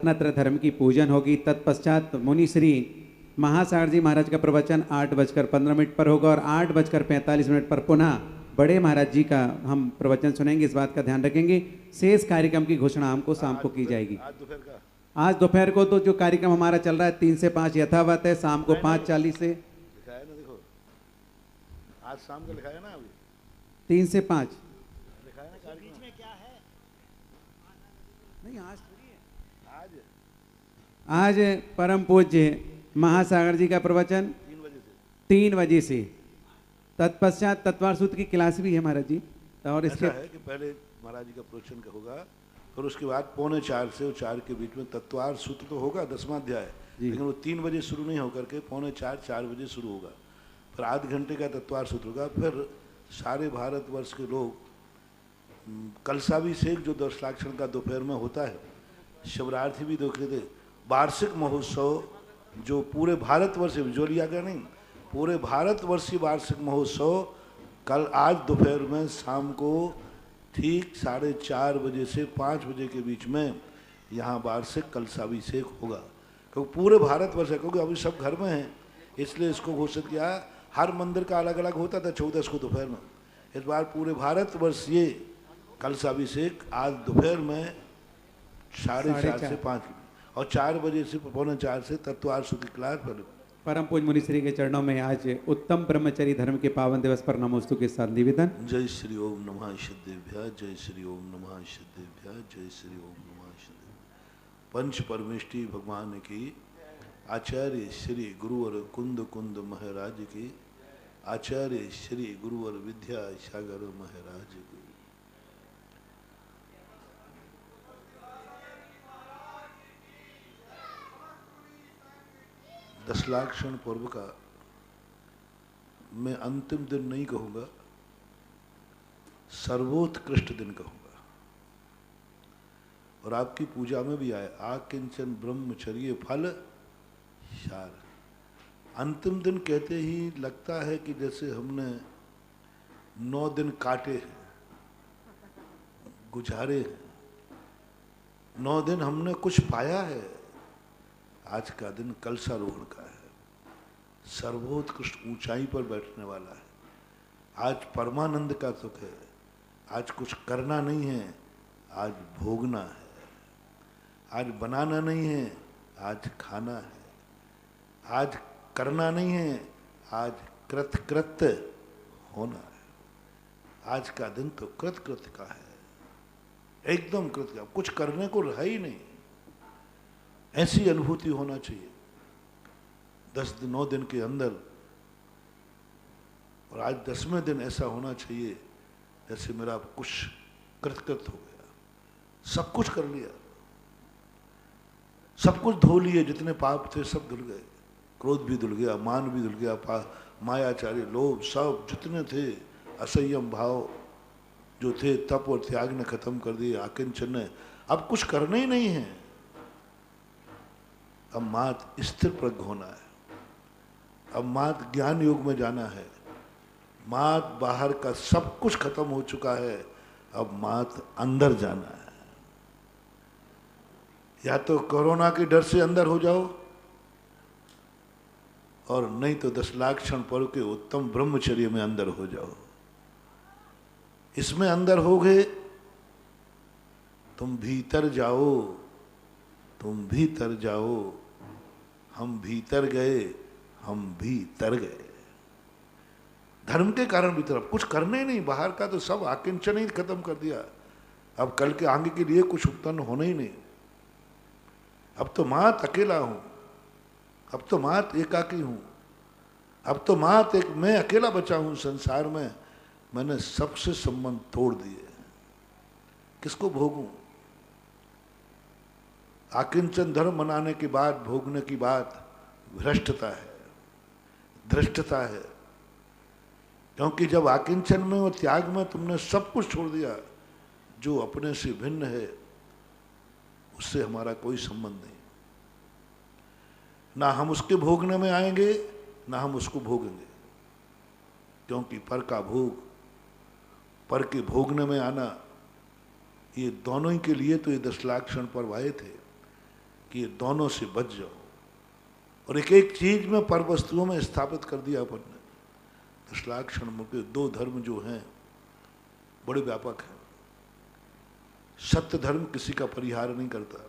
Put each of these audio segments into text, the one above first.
रत्नत्र धर्म की पूजन होगी। तत्पश्चात मुनि श्री महासागर जी महाराज का प्रवचन 8:15 पर होगा और 8:45 पर पुनः बड़े महाराज जी का हम प्रवचन सुनेंगे। इस बात का ध्यान रखेंगे। शेष कार्यक्रम की घोषणा हमको शाम को की जाएगी। आज दोपहर को तो जो कार्यक्रम हमारा चल रहा है 3 से 5 यथावत है। शाम को 5:40 से लिखा है ना, देखो आज शाम को लिखा है ना, अभी 3 से 5 लिखा है ना कार्यक्रम। बीच में क्या है? नहीं, आज थोड़ी है। आज आज परम पूज्य महासागर जी का प्रवचन 3 बजे से। तत्पश्चात तत्वार सूत्र की क्लास भी है महाराज जी। और इसके ऐसा है कि पहले महाराज जी का प्रवचन का होगा, फिर उसके बाद 3:45 से 4 के बीच में तत्वार सूत्र तो होगा 10वां अध्याय, लेकिन वो 3 बजे शुरू नहीं होकर के 3:45 4 बजे शुरू होगा। फिर आध घंटे का तत्वार सूत्र होगा। फिर सारे भारतवर्ष के लोग कलशाभिषेक जो दशलाक्षण का दोपहर में होता है, शिवरात्रि भी देख रहे थे, वार्षिक महोत्सव जो पूरे भारतवर्ष विजोलिया का नहीं, पूरे भारतवर्षीय वार्षिक महोत्सव कल आज दोपहर में शाम को ठीक 4:30 बजे से 5 बजे के बीच में यहाँ वार्षिक कलशाभिषेक होगा। क्योंकि पूरे भारतवर्ष है, क्योंकि अभी सब घर में हैं, इसलिए इसको घोषित किया। हर मंदिर का अलग अलग होता था 14 को दोपहर में, इस बार पूरे भारतवर्षीय कलशाभिषेक आज दोपहर में 4:30 से 5 और 4 बजे से 3:45 से तत्वार सूत्र की क्लास पहले। परम पूज्य मुनि श्री के चरणों में आज उत्तम ब्रह्मचर्य धर्म के पावन दिवस पर नमोस्तु के साथ निवेदन। जय श्री ओम नमः सिद्धेभ्य, जय श्री ओम नमः सिद्धेभ्य, जय श्री ओम नमः सिद्धेभ्य। पंच परमेष्टि भगवान की, आचार्य श्री गुरुवर कुंद कुंद महाराज की, आचार्य श्री गुरुवर विद्या सागर महाराज की। दशलाक्षण पर्व का मैं अंतिम दिन नहीं कहूँगा, सर्वोत्कृष्ट दिन कहूँगा। और आपकी पूजा में भी आए आकिंचन ब्रह्मचर्य फल सार। अंतिम दिन कहते ही लगता है कि जैसे हमने 9 दिन काटे हैं, गुजारे हैं, 9 दिन हमने कुछ पाया है। आज का दिन कलशारोहण का है, सर्वोत्कृष्ट ऊंचाई पर बैठने वाला है। आज परमानंद का सुख है। आज कुछ करना नहीं है, आज भोगना है। आज बनाना नहीं है, आज खाना है। आज करना नहीं है, आज कृतकृत्य होना है। आज का दिन तो कृतकृत्य का है, एकदम कृत्य। कुछ करने को रहा ही नहीं, ऐसी अनुभूति होना चाहिए 9 दिन के अंदर। और आज 10वें दिन ऐसा होना चाहिए जैसे मेरा कुछ कृतकृत हो गया, सब कुछ कर लिया, सब कुछ धो लिए, जितने पाप थे सब धुल गए। क्रोध भी धुल गया, मान भी धुल गया, मायाचार्य लोभ सब जितने थे, असंयम भाव जो थे, तप और त्याग ने खत्म कर दिए, आकिंचन ने। अब कुछ करना ही नहीं है। अब मात स्थिर प्रज्ञ होना है, अब मात ज्ञान योग में जाना है। मात बाहर का सब कुछ खत्म हो चुका है, अब मात अंदर जाना है। या तो कोरोना के डर से अंदर हो जाओ, और नहीं तो दशलाक्षण पर्व के उत्तम ब्रह्मचर्य में अंदर हो जाओ। इसमें अंदर हो गए, तुम भीतर जाओ, तुम भीतर जाओ। हम भीतर गए, हम भीतर गए। धर्म के कारण भीतर, अब कुछ करने ही नहीं। बाहर का तो सब आकिंचन ही खत्म कर दिया। अब कल के आगे के लिए कुछ उत्पन्न होना ही नहीं। अब तो मात अकेला हूं, अब तो मात एकाकी हूं, अब तो मात एक मैं अकेला बचा हूं संसार में। मैंने सबसे संबंध तोड़ दिए, किसको भोगूं? आकिंचन धर्म मनाने के बाद भोगने की बात भ्रष्टता है, धृष्टता है। क्योंकि जब आकिंचन में और त्याग में तुमने सब कुछ छोड़ दिया, जो अपने से भिन्न है उससे हमारा कोई संबंध नहीं। ना हम उसके भोगने में आएंगे, ना हम उसको भोगेंगे। क्योंकि पर का भोग, पर के भोगने में आना, ये दोनों ही के लिए तो ये दशलाक्षण पर्व आए थे। कि ये दोनों से बच जाओ। और एक एक चीज में पर वस्तुओं में स्थापित कर दिया अपन ने। दशलाक्षण के दो धर्म जो हैं बड़े व्यापक हैं। सत्य धर्म किसी का परिहार नहीं करता,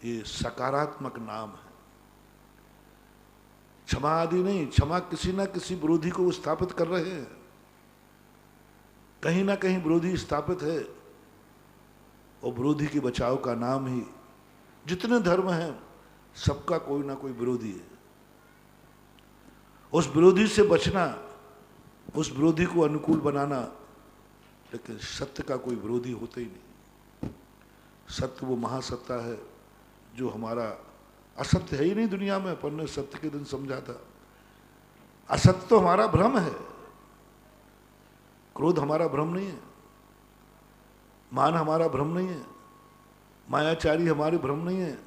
ये सकारात्मक नाम है। क्षमा आदि नहीं, क्षमा किसी ना किसी विरोधी को स्थापित कर रहे हैं, कहीं ना कहीं विरोधी स्थापित है, और विरोधी के बचाव का नाम ही, जितने धर्म हैं सबका कोई ना कोई विरोधी है। उस विरोधी से बचना, उस विरोधी को अनुकूल बनाना, लेकिन सत्य का कोई विरोधी होता ही नहीं। सत्य वो महासत्ता है जो हमारा, असत्य है ही नहीं दुनिया में। अपन ने सत्य के दिन समझा था, असत्य तो हमारा भ्रम है। क्रोध हमारा भ्रम नहीं है, मान हमारा भ्रम नहीं है, मायाचारी हमारे भ्रम नहीं है,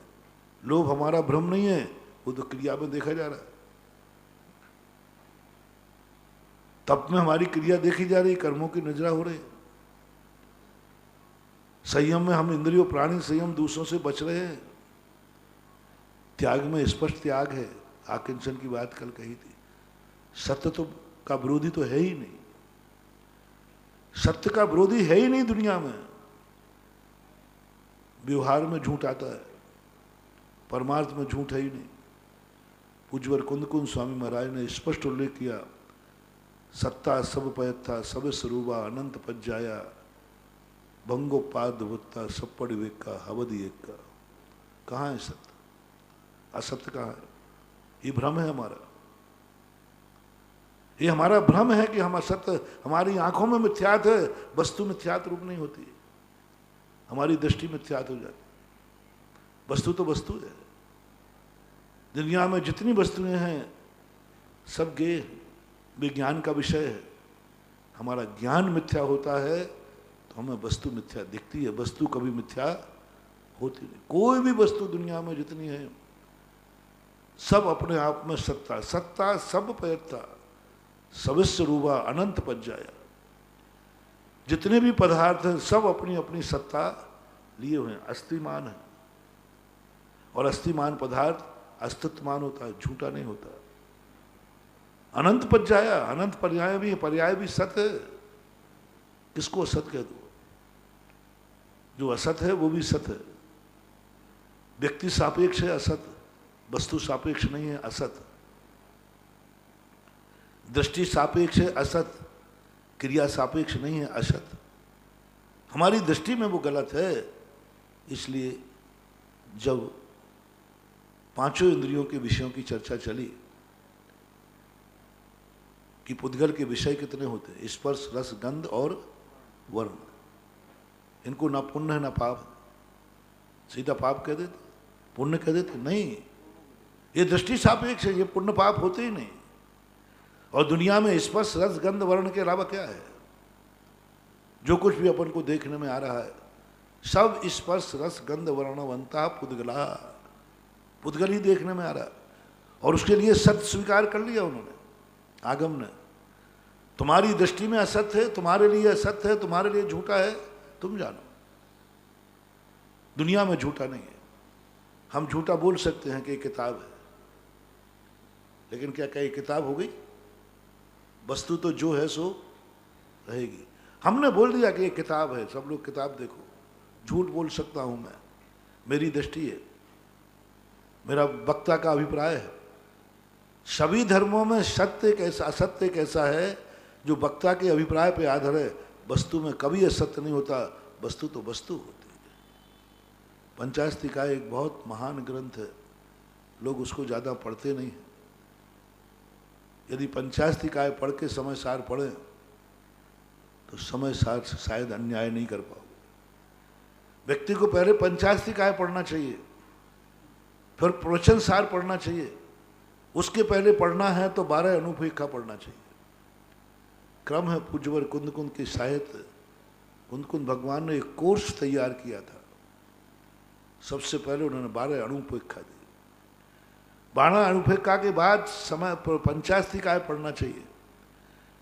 लोभ हमारा भ्रम नहीं है। वो तो क्रिया में देखा जा रहा है। तप में हमारी क्रिया देखी जा रही, कर्मों की नजरा हो रही। संयम में हम इंद्रियों प्राणी संयम दूसरों से बच रहे हैं। त्याग में स्पष्ट त्याग है, आकिंचन की बात कल कही थी। सत्य तो का विरोधी तो है ही नहीं, सत्य का विरोधी है ही नहीं दुनिया में। व्यवहार में झूठ आता है, परमार्थ में झूठ है ही नहीं। पूज्यवर कुंद स्वामी महाराज ने स्पष्ट उल्लेख किया, सत्ता सब पयत्था सब स्वरूपा अनंत पज्जाया भंगोपाद भुत्ता सब पड़ विवेक हवदी एक का। कहाँ है सत्य? असत्य कहाँ है? ये भ्रम है हमारा। ये हमारा भ्रम है कि हम असत्य, हमारी आंखों में मिथ्यात है, वस्तु मिथ्यात रूप नहीं होती, हमारी दृष्टि मिथ्यात हो जाती। वस्तु तो वस्तु है। दुनिया में जितनी वस्तुएं हैं सब गेय, विज्ञान का विषय है। हमारा ज्ञान मिथ्या होता है तो हमें वस्तु मिथ्या दिखती है, वस्तु कभी मिथ्या होती नहीं। कोई भी वस्तु दुनिया में जितनी है सब अपने आप में सत्ता, सत्ता सब पयत्ता सविस्व रूपा अनंत पज्जाया। जितने भी पदार्थ हैं सब अपनी अपनी सत्ता लिए हुए हैं, अस्तिमान है। और अस्तिमान पदार्थ अस्तित्वमान होता है, झूठा नहीं होता। अनंत पज्जाया, अनंत पर्याय भी है, पर्याय भी सत्य है। किसको असत कह दो? जो असत है वो भी सत्य है। व्यक्ति सापेक्ष है असत, वस्तु सापेक्ष नहीं है असत। दृष्टि सापेक्ष है असत, क्रिया सापेक्ष नहीं है असत। हमारी दृष्टि में वो गलत है। इसलिए जब पांचों इंद्रियों के विषयों की चर्चा चली कि पुद्गल के विषय कितने होते हैं, स्पर्श रस गंध और वर्ण, इनको ना पुण्य है ना पाप। सीधा पाप कह देते, पुण्य कह देते नहीं। ये दृष्टि सापेक्ष है, ये पुण्य पाप होते ही नहीं। और दुनिया में स्पर्श रस गंध वर्ण के अलावा क्या है? जो कुछ भी अपन को देखने में आ रहा है सब स्पर्श रस गंध वर्णवंता पुद्गला, पुद्गल ही देखने में आ रहा है। और उसके लिए सत्य स्वीकार कर लिया उन्होंने, आगम ने। तुम्हारी दृष्टि में असत्य है, तुम्हारे लिए असत्य है, तुम्हारे लिए झूठा है, तुम जानो। दुनिया में झूठा नहीं है। हम झूठा बोल सकते हैं कि एक किताब है, लेकिन क्या कई किताब हो गई? वस्तु तो जो है सो रहेगी। हमने बोल दिया कि ये किताब है, सब लोग किताब देखो। झूठ बोल सकता हूं मैं, मेरी दृष्टि है, मेरा वक्ता का अभिप्राय है। सभी धर्मों में सत्य एक ऐसा, असत्य एक ऐसा है जो वक्ता के अभिप्राय पर आधार है। वस्तु में कभी असत्य नहीं होता, वस्तु तो वस्तु होती है। पंचाशतिका एक बहुत महान ग्रंथ है, लोग उसको ज़्यादा पढ़ते नहीं हैं। यदि पंचाशतिकाय पढ़ के समय सार पढ़ें तो समय सार से शायद अन्याय नहीं कर पाओगे। व्यक्ति को पहले पंचाशतिकाय पढ़ना चाहिए, फिर प्रवचन सार पढ़ना चाहिए, उसके पहले पढ़ना है तो 12 अनुपेक्षा पढ़ना चाहिए। क्रम है पूज्यवर कुंद की साहित्य। कुंद भगवान ने एक कोर्स तैयार किया था। सबसे पहले उन्होंने 12 अनुपेक्षा दी। 12 अनुपेक्षा के बाद समय पंचाशतिकाय पढ़ना चाहिए,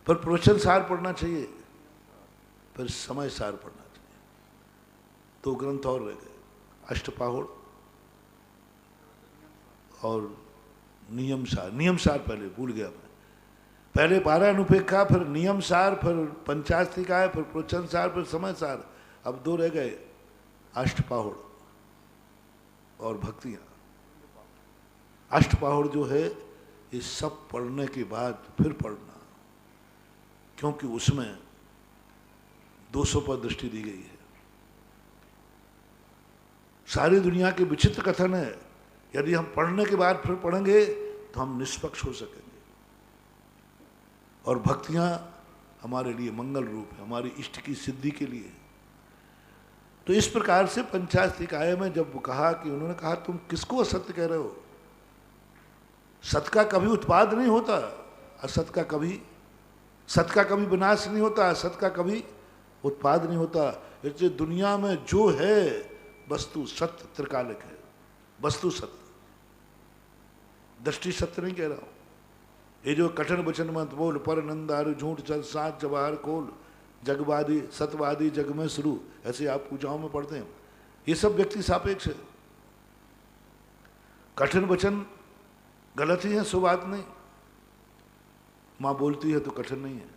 फिर प्रवचन सार पढ़ना चाहिए, फिर समय सार पढ़ना चाहिए। 2 ग्रंथ और रह गए, अष्टपाहुड़ और नियमसार, नियमसार पहले भूल गया मैं, पहले पारायणुपेक्षा, फिर नियमसार, फिर पंचास्तिकाय, फिर प्रोचनसार, फिर समयसार, अब 2 रह गए, अष्टपाहुड़ और भक्तियां। अष्टपाहुड़ जो है ये सब पढ़ने के बाद फिर पढ़ना, क्योंकि उसमें 200 पर दृष्टि दी गई है। सारी दुनिया के विचित्र कथन है, यदि हम पढ़ने के बाद फिर पढ़ेंगे तो हम निष्पक्ष हो सकेंगे। और भक्तियां हमारे लिए मंगल रूप है, हमारी इष्ट की सिद्धि के लिए। तो इस प्रकार से पंचास्तिकाय में जब कहा कि उन्होंने कहा तुम किसको असत्य कह रहे हो, सत्य का कभी उत्पाद नहीं होता, असत का कभी, सत्य का कभी विनाश नहीं होता, असत का कभी उत्पाद नहीं होता। इसलिए दुनिया में जो है वस्तु सत्य त्रिकालिक है, वस्तु सत्य, दृष्टि सत्य नहीं कह रहा हूं। ये जो कठिन वचन मत बोल, पर नंदार झूठ चल सात जवाहर खोल, जगवादी सतवादी जग में शुरू, ऐसे आप पूजाओं में पढ़ते हैं। ये सब व्यक्ति सापेक्ष है। कठिन वचन गलत ही है, सो बात नहीं, मां बोलती है तो कठिन नहीं है,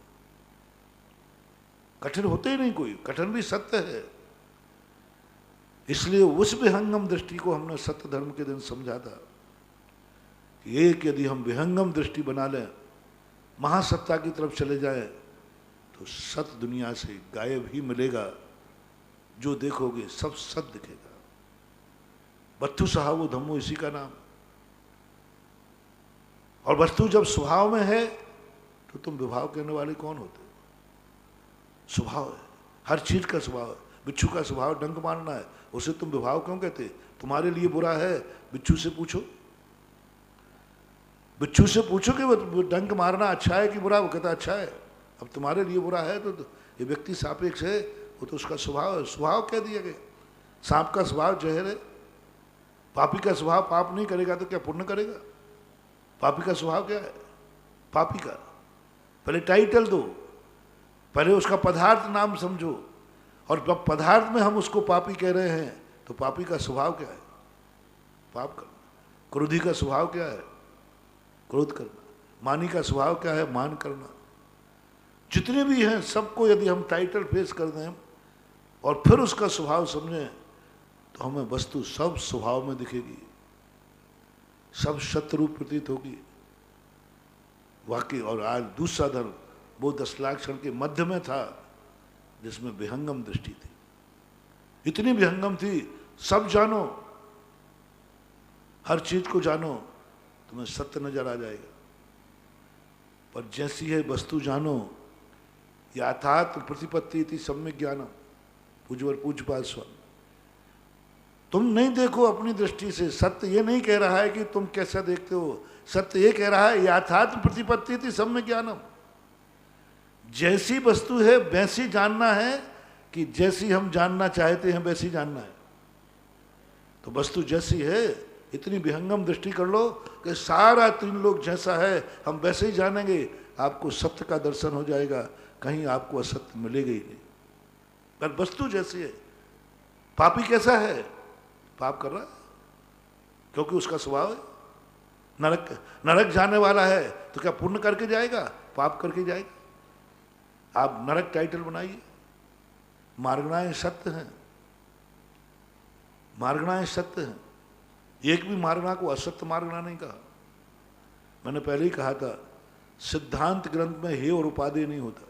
कठिन होते ही नहीं कोई, कठिन भी सत्य है। इसलिए उस विहंगम दृष्टि को हमने सत्य धर्म के दिन समझा था कि एक यदि हम विहंगम दृष्टि बना लें, महासत्ता की तरफ चले जाएं, तो सत्य दुनिया से गायब ही मिलेगा। जो देखोगे सब सत्य दिखेगा। वस्तु सहावो धम्मो, इसी का नाम। और वस्तु जब स्वभाव में है तो तुम विभाव कहने वाले कौन होते? स्वभाव है, हर चीज का स्वभाव है। बिच्छू का स्वभाव डंक मारना है, उसे तुम विभाव क्यों कहते? तुम्हारे लिए बुरा है, बिच्छू से पूछो, बिच्छू से पूछो कि वो डंक मारना अच्छा है कि बुरा, वो कहता अच्छा है। अब तुम्हारे लिए बुरा है तो ये व्यक्ति सापेक्ष है, वो तो उसका स्वभाव है, स्वभाव कह दिया गया। सांप का स्वभाव जहर है, पापी का स्वभाव पाप नहीं करेगा तो क्या पुण्य करेगा? पापी का स्वभाव क्या है? पापी का पहले टाइटल दो, पहले उसका पदार्थ नाम समझो। और जब पदार्थ में हम उसको पापी कह रहे हैं तो पापी का स्वभाव क्या है? पाप करना। क्रोधी का स्वभाव क्या है? क्रोध करना। मानी का स्वभाव क्या है? मान करना। जितने भी हैं सबको यदि हम टाइटल फेस कर दें और फिर उसका स्वभाव समझें तो हमें वस्तु सब स्वभाव में दिखेगी, सब शत्रुप प्रतीत होगी वाकई। और आज दूसरा धर्म वो 10 लाख क्षण के मध्य में था जिसमें विहंगम दृष्टि थी, इतनी विहंगम थी। सब जानो, हर चीज को जानो, तुम्हें सत्य नजर आ जाएगा। पर जैसी है वस्तु जानो, याथात प्रतिपत्ति इति सम्यक ज्ञानम, पूज्यवर पूज्यपाद स्वामी। तुम नहीं देखो अपनी दृष्टि से, सत्य ये नहीं कह रहा है कि तुम कैसा देखते हो, सत्य ये कह रहा है याथात प्रतिपत्ति इति सम्यक ज्ञानम। जैसी वस्तु है वैसी जानना है कि जैसी हम जानना चाहते हैं वैसी जानना है। तो वस्तु जैसी है, इतनी विहंगम दृष्टि कर लो कि सारा 3 लोग जैसा है हम वैसे ही जानेंगे, आपको सत्य का दर्शन हो जाएगा, कहीं आपको असत्य मिलेगा ही नहीं। पर वस्तु जैसी है। पापी कैसा है? पाप कर रहा है क्योंकि उसका स्वभाव है। नरक जाने वाला है तो क्या पुण्य करके जाएगा? पाप करके जाएगा। आप नरक टाइटल बनाइए। मार्गणाएं सत्य हैं, मार्गणाएं सत्य हैं। एक भी मार्गणा को असत्य मार्गणा नहीं कहा। मैंने पहले ही कहा था, सिद्धांत ग्रंथ में हे और उपादेय नहीं होता।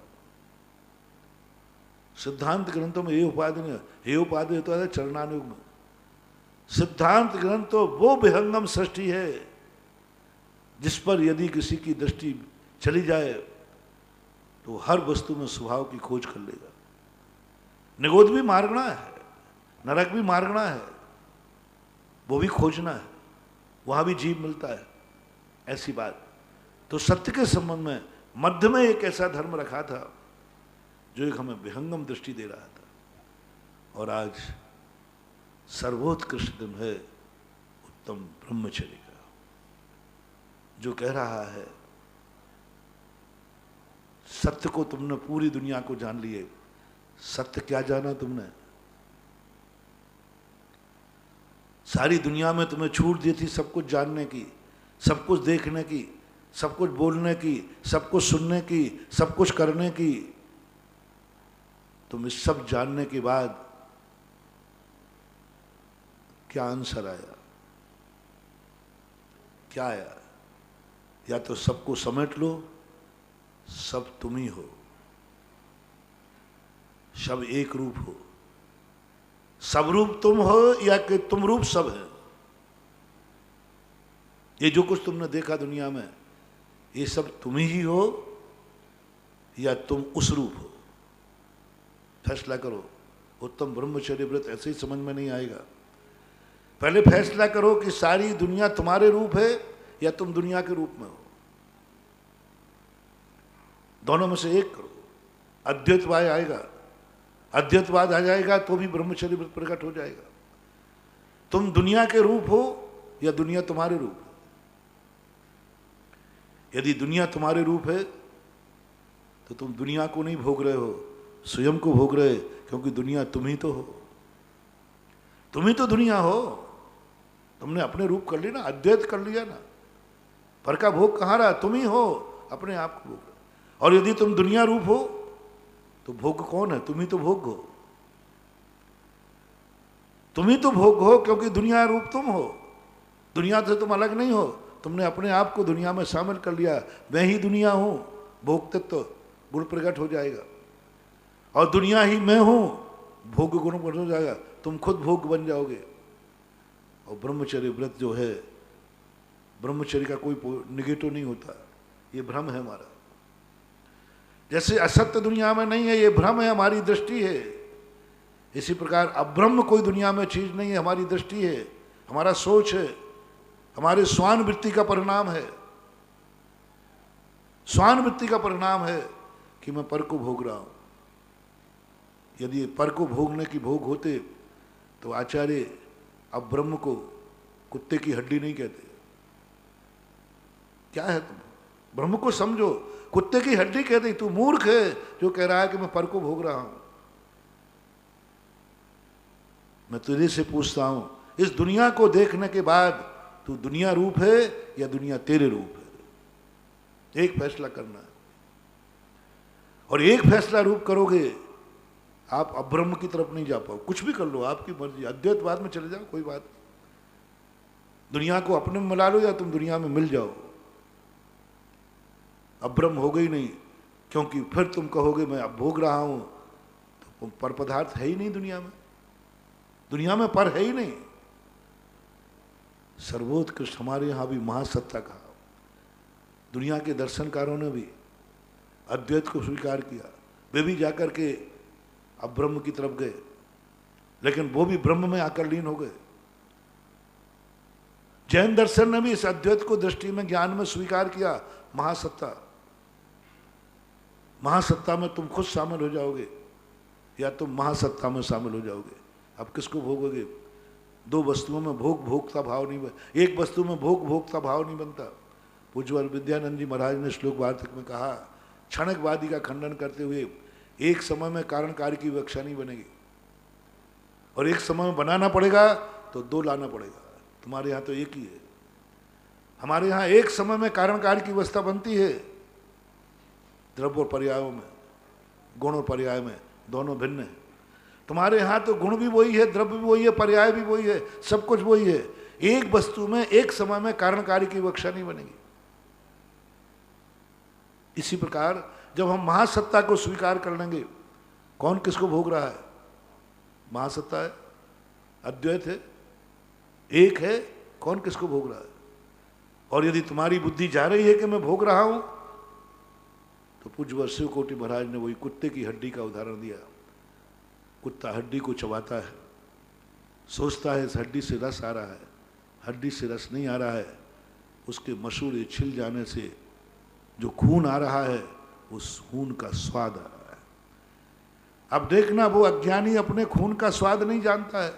सिद्धांत ग्रंथों में हे उपादेय नहीं, हे उपादेय होता है चरणानुग में। सिद्धांत ग्रंथ तो वो विहंगम सृष्टि है जिस पर यदि किसी की दृष्टि चली जाए तो हर वस्तु में स्वभाव की खोज कर लेगा। निगोद भी मार्गणा है, नरक भी मार्गणा है, वो भी खोजना है, वहां भी जीव मिलता है, ऐसी बात। तो सत्य के संबंध में मध्य में एक ऐसा धर्म रखा था जो एक हमें विहंगम दृष्टि दे रहा था। और आज सर्वोत्कृष्ट दिन है उत्तम ब्रह्मचर्य का, जो कह रहा है सत्य को तुमने पूरी दुनिया को जान लिए। सत्य क्या जाना तुमने? सारी दुनिया में तुम्हें छूट दी थी सब कुछ जानने की, सब कुछ देखने की, सब कुछ बोलने की, सब कुछ सुनने की, सब कुछ करने की। तुम इस सब जानने के बाद क्या आंसर आया? क्या आया? या तो सबको समेट लो, सब तुम ही हो, सब एक रूप हो। सब रूप तुम हो या कि तुम रूप सब है? ये जो कुछ तुमने देखा दुनिया में, ये सब तुम ही हो या तुम उस रूप हो? फैसला करो। उत्तम ब्रह्मचर्य व्रत ऐसे ही समझ में नहीं आएगा। पहले फैसला करो कि सारी दुनिया तुम्हारे रूप है या तुम दुनिया के रूप में हो। दोनों में से एक करो। अद्वैतवाद आएगा, अद्वैतवाद आ जाएगा तो भी ब्रह्मचर्य व्रत प्रकट हो जाएगा। तुम दुनिया के रूप हो या दुनिया तुम्हारे रूप है? यदि दुनिया तुम्हारे रूप है तो तुम दुनिया को नहीं भोग रहे हो, स्वयं को भोग रहे, क्योंकि दुनिया तुम ही तो हो, तुम ही तो दुनिया हो। तुमने अपने रूप कर लिया ना, अद्वैत कर लिया ना। पर का भोग कहाँ रहा? तुम ही हो, अपने आप को भोग। और यदि तुम दुनिया रूप हो तो भोग कौन है? तुम ही तो भोग हो, तुम ही तो भोग हो, क्योंकि दुनिया रूप तुम हो। दुनिया से तुम अलग नहीं हो, तुमने अपने आप को दुनिया में शामिल कर लिया। मैं ही दुनिया हूं, भोग तत्व तो गुण प्रकट हो जाएगा। और दुनिया ही मैं हूं, भोग गुण प्रकट हो जाएगा, तुम खुद भोग बन जाओगे। और ब्रह्मचर्य व्रत जो है, ब्रह्मचर्य का कोई निगेटिव नहीं होता, ये भ्रम है हमारा। जैसे असत्य दुनिया में नहीं है, ये भ्रम है, हमारी दृष्टि है। इसी प्रकार अब्रह्म कोई दुनिया में चीज नहीं है, हमारी दृष्टि है, हमारा सोच है, हमारे स्वान वृत्ति का परिणाम है। स्वान वृत्ति का परिणाम है कि मैं पर को भोग रहा हूं। यदि पर को भोगने की भोग होते तो आचार्य अब ब्रह्म को कुत्ते की हड्डी नहीं कहते। क्या है तुम? ब्रह्म को समझो, कुत्ते की हड्डी कहते। तू मूर्ख है जो कह रहा है कि मैं पर को भोग रहा हूं। मैं तुझे से पूछता हूं, इस दुनिया को देखने के बाद तू दुनिया रूप है या दुनिया तेरे रूप है? एक फैसला करना है। और एक फैसला रूप करोगे, आप अब्रह्म की तरफ नहीं जा पाओ। कुछ भी कर लो, आपकी मर्जी, अद्वैतवाद में चले जाओ, कोई बात नहीं। दुनिया को अपने में मिला लो या तुम दुनिया में मिल जाओ, अब्रह्म हो गई नहीं। क्योंकि फिर तुम कहोगे मैं अब भोग रहा हूं, तो पर पदार्थ है ही नहीं दुनिया में, दुनिया में पर है ही नहीं। सर्वोत्कृष्ट हमारे यहां भी महासत्ता कहा। दुनिया के दर्शनकारों ने भी अद्वैत को स्वीकार किया, वे भी जाकर के अब ब्रह्म की तरफ गए, लेकिन वो भी ब्रह्म में आकर लीन हो गए। जैन दर्शन ने भी इस अद्वैत को दृष्टि में, ज्ञान में स्वीकार किया। महासत्ता, महासत्ता में तुम खुद शामिल हो जाओगे या तुम महासत्ता में शामिल हो जाओगे। अब किसको भोगोगे? दो वस्तुओं में भोग भोगता भाव नहीं, एक वस्तु में भोग भोगता भाव नहीं बनता। पूज्य विद्यानंद जी महाराज ने श्लोक वार्तिक में कहा, क्षणिकवादी का खंडन करते हुए, एक समय में कारण कार्य की व्याख्या नहीं बनेगी, और एक समय में बनाना पड़ेगा तो दो लाना पड़ेगा। तुम्हारे यहाँ तो एक ही है, हमारे यहाँ एक समय में कारण कार्य की व्यवस्था बनती है। द्रव्य और पर्यायों में, गुण और पर्याय में दोनों भिन्न है। तुम्हारे यहाँ तो गुण भी वही है, द्रव्य भी वही है, पर्याय भी वही है, सब कुछ वही है। एक वस्तु में एक समय में कारण कार्य की व्याख्या नहीं बनेगी। इसी प्रकार जब हम महासत्ता को स्वीकार कर लेंगे, कौन किसको भोग रहा है? महासत्ता है, अद्वैत है, एक है, कौन किसको भोग रहा है? और यदि तुम्हारी बुद्धि जा रही है कि मैं भोग रहा हूं, तो पूज्य शिवकोटि महाराज ने वही कुत्ते की हड्डी का उदाहरण दिया। कुत्ता हड्डी को चबाता है, सोचता है इस हड्डी से रस आ रहा है, हड्डी से रस नहीं आ रहा है, उसके मसूड़े छिल जाने से जो खून आ रहा है, उस खून का स्वाद आ रहा है। अब देखना, वो अज्ञानी अपने खून का स्वाद नहीं जानता है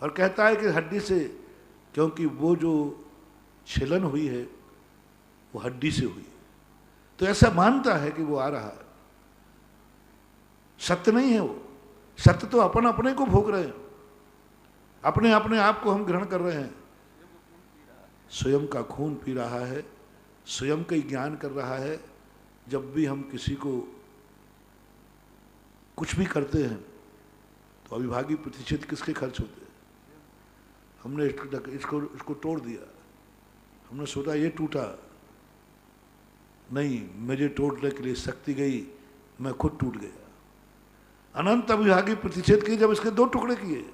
और कहता है कि हड्डी से, क्योंकि वो जो छिलन हुई है वो हड्डी से हुई, तो ऐसा मानता है कि वो आ रहा है। सत्य नहीं है वो, सत्य तो अपन अपने को भोग रहे हैं। अपने अपने आप को हम ग्रहण कर रहे हैं। स्वयं का खून पी रहा है, स्वयं का ही ज्ञान कर रहा है। जब भी हम किसी को कुछ भी करते हैं तो अविभाज्य प्रतिशत किसके खर्च होते हैं? हमने इसको तोड़ दिया, हमने सोचा ये टूटा, नहीं, मुझे तोड़ने के लिए शक्ति गई, मैं खुद टूट गया। अनंत अविभाज्य प्रतिशत किए, जब इसके 2 टुकड़े किए,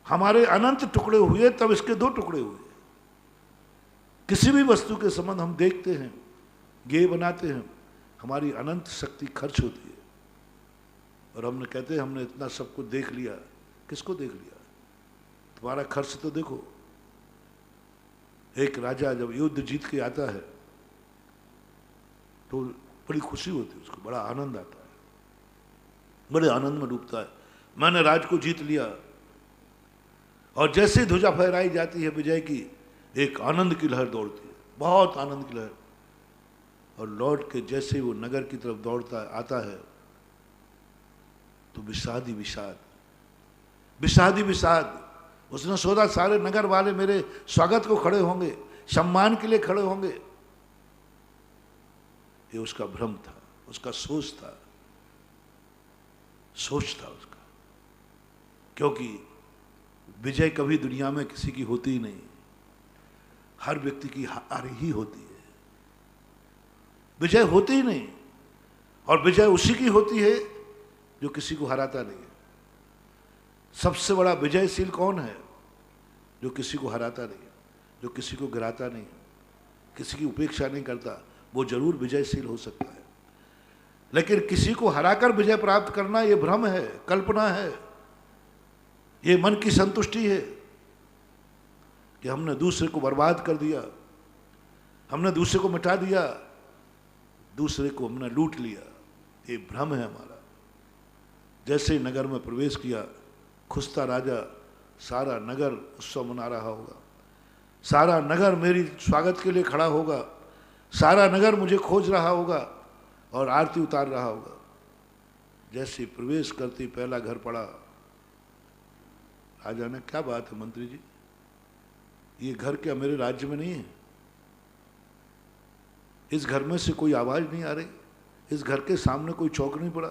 हमारे अनंत टुकड़े हुए तब इसके 2 टुकड़े हुए। किसी भी वस्तु के संबंध हम देखते हैं, ज्ञेय बनाते हैं, हमारी अनंत शक्ति खर्च होती है। और हमने कहते हैं हमने इतना सब कुछ देख लिया। किसको देख लिया? तुम्हारा खर्च तो देखो। एक राजा जब युद्ध जीत के आता है तो बड़ी खुशी होती है, उसको बड़ा आनंद आता है, बड़े आनंद में डूबता है, मैंने राज को जीत लिया। और जैसे ही ध्वजा फहराई जाती है विजय की, एक आनंद की लहर दौड़ती है, बहुत आनंद की लहर। और लौट के जैसे ही वो नगर की तरफ दौड़ता आता है तो विषाद ही विषाद, विषाद ही विषाद। उसने सोचा सारे नगर वाले मेरे स्वागत को खड़े होंगे, सम्मान के लिए खड़े होंगे। ये उसका भ्रम था, उसका सोच था, सोच था उसका। क्योंकि विजय कभी दुनिया में किसी की होती ही नहीं, हर व्यक्ति की हार ही होती है, विजय होती ही नहीं। और विजय उसी की होती है जो किसी को हराता नहीं है। सबसे बड़ा विजयशील कौन है? जो किसी को हराता नहीं, जो किसी को गिराता नहीं, किसी की उपेक्षा नहीं करता, वो जरूर विजयशील हो सकता है। लेकिन किसी को हराकर विजय प्राप्त करना ये भ्रम है, कल्पना है, ये मन की संतुष्टि है कि हमने दूसरे को बर्बाद कर दिया, हमने दूसरे को मिटा दिया, दूसरे को हमने लूट लिया। ये भ्रम है हमारा। जैसे ही नगर में प्रवेश किया, खुसता राजा, सारा नगर उत्सव मना रहा होगा, सारा नगर मेरी स्वागत के लिए खड़ा होगा, सारा नगर मुझे खोज रहा होगा और आरती उतार रहा होगा। जैसे प्रवेश करते पहला घर पड़ा, राजा ने, क्या बात है मंत्री जी, ये घर क्या मेरे राज्य में नहीं है? इस घर में से कोई आवाज नहीं आ रही, इस घर के सामने कोई चौक नहीं पड़ा,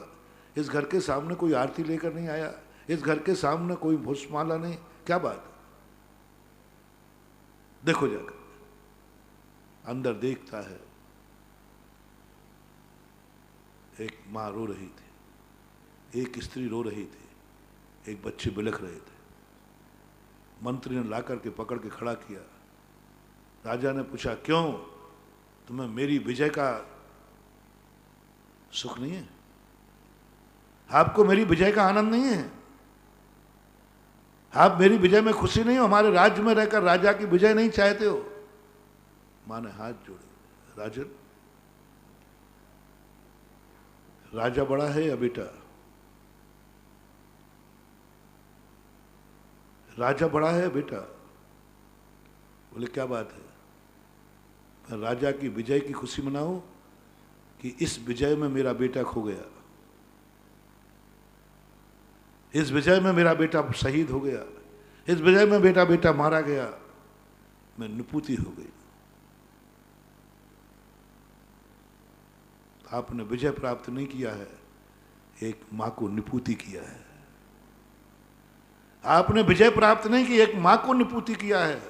इस घर के सामने कोई आरती लेकर नहीं आया, इस घर के सामने कोई पुष्पमाला नहीं, क्या बात? देखो जाकर। अंदर देखता है, एक माँ रो रही थी, एक स्त्री रो रही थी, एक बच्चे बिलख रहे थे। मंत्री ने लाकर के पकड़ के खड़ा किया। राजा ने पूछा, क्यों, तुम्हें मेरी विजय का सुख नहीं है? आपको मेरी विजय का आनंद नहीं है? आप मेरी विजय में खुशी नहीं हो? हमारे राज्य में रहकर राजा की विजय नहीं चाहते हो? मां ने हाथ जोड़े, राजन, राजा बड़ा है या बेटा? राजा बड़ा है बेटा? बोले, क्या बात है, मैं राजा की विजय की खुशी मनाऊं कि इस विजय में मेरा बेटा खो गया, इस विजय में मेरा बेटा शहीद हो गया, इस विजय में बेटा मारा गया, मैं निपुति हो गई। आपने विजय प्राप्त नहीं किया है, एक मां को निपुति किया है। आपने विजय प्राप्त नहीं की, एक मां को निपुति किया है।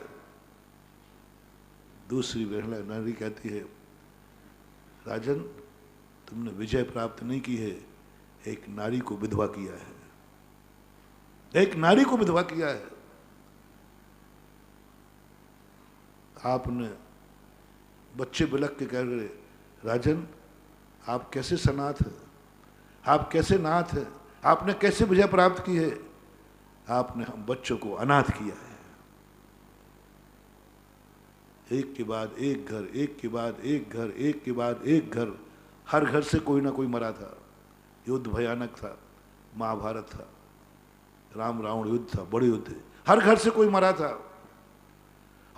दूसरी महिला नारी कहती है, राजन, तुमने विजय प्राप्त नहीं की है, एक नारी को विधवा किया है, एक नारी को विधवा किया है। आपने, बच्चे बिलख के कह रहे, राजन आप कैसे सनाथ हैं, आप कैसे नाथ हैं, आपने कैसे विजय प्राप्त की है? आपने हम बच्चों को अनाथ किया है। एक के बाद एक घर, एक के बाद एक घर, एक के बाद एक घर, हर घर से कोई ना कोई मरा था। युद्ध भयानक था, महाभारत था, राम रावण युद्ध था, बड़े युद्ध थे, हर घर से कोई मरा था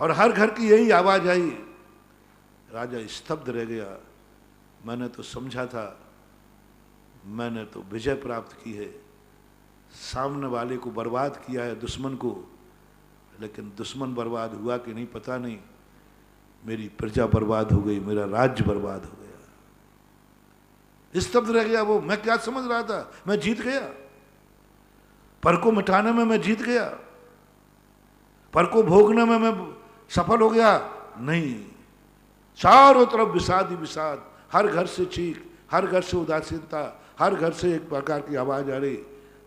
और हर घर की यही आवाज आई। राजा स्तब्ध रह गया। मैंने तो समझा था, मैंने तो विजय प्राप्त की है, सामने वाले को बर्बाद किया है, दुश्मन को, लेकिन दुश्मन बर्बाद हुआ कि नहीं पता नहीं, मेरी प्रजा बर्बाद हो गई, मेरा राज्य बर्बाद हो गया। स्तब्ध रह गया वो। मैं क्या समझ रहा था, मैं जीत गया, पर को मिटाने में मैं जीत गया, पर को भोगने में मैं सफल हो गया। नहीं, चारों तरफ विषाद ही विषाद, हर घर से चीख, हर घर से उदासीनता, हर घर से एक प्रकार की आवाज आ रही,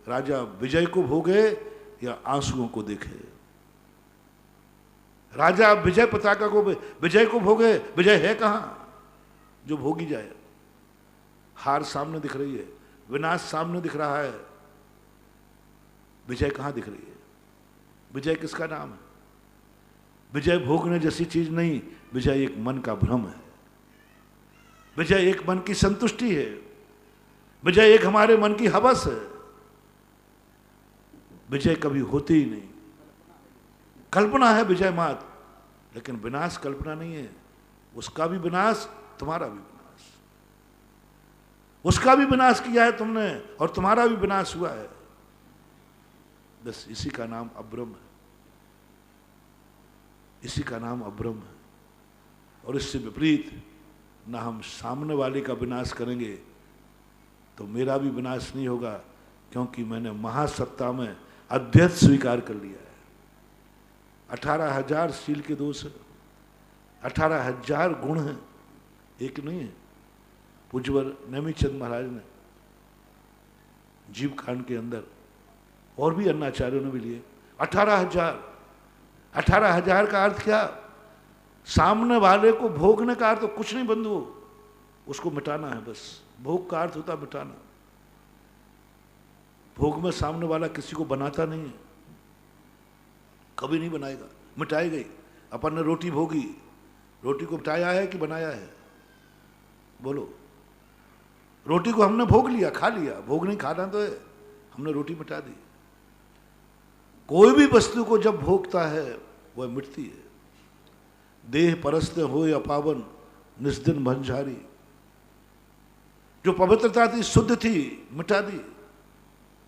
राजा विजय को भोगे या आंसुओं को देखे। राजा विजय पताका को, विजय को भोगे, विजय है कहां जो भोगी जाए। हार सामने दिख रही है, विनाश सामने दिख रहा है, विजय कहां दिख रही है। विजय किसका नाम है? विजय भोगने जैसी चीज नहीं, विजय एक मन का भ्रम है, विजय एक मन की संतुष्टि है, विजय एक हमारे मन की हवस है। विजय कभी होती ही नहीं, कल्पना है विजय मात्र, लेकिन विनाश कल्पना नहीं है। उसका भी विनाश, तुम्हारा भी विनाश। उसका भी विनाश किया है तुमने और तुम्हारा भी विनाश हुआ है। बस इसी का नाम अब्रम है, इसी का नाम अब्रम है। और इससे विपरीत ना हम सामने वाले का विनाश करेंगे तो मेरा भी विनाश नहीं होगा, क्योंकि मैंने महासत्ता में अद्वैत स्वीकार कर लिया है। 18,000 शील के दोष है, 18,000 गुण हैं, एक नहीं है। पूज्यवर नेमिचंद महाराज ने जीव कांड के अंदर, और भी अन्नाचार्यों ने भी लिए, 18,000। 18,000 का अर्थ क्या? सामने वाले को भोगने का अर्थ तो कुछ नहीं बंधु, उसको मिटाना है बस। भोग का अर्थ होता है मिटाना। भोग में सामने वाला किसी को बनाता नहीं है, कभी नहीं बनाएगा, मिटाई गई। अपन ने रोटी भोगी, रोटी को मिटाया है कि बनाया है? बोलो। रोटी को हमने भोग लिया, खा लिया, भोग नहीं खाना तो है, हमने रोटी मिटा दी। कोई भी वस्तु को जब भोगता है वह मिटती है। देह परस्ते होए अपावन, निस्दिन भंजारी। जो पवित्रता थी, शुद्ध थी, मिटा दी।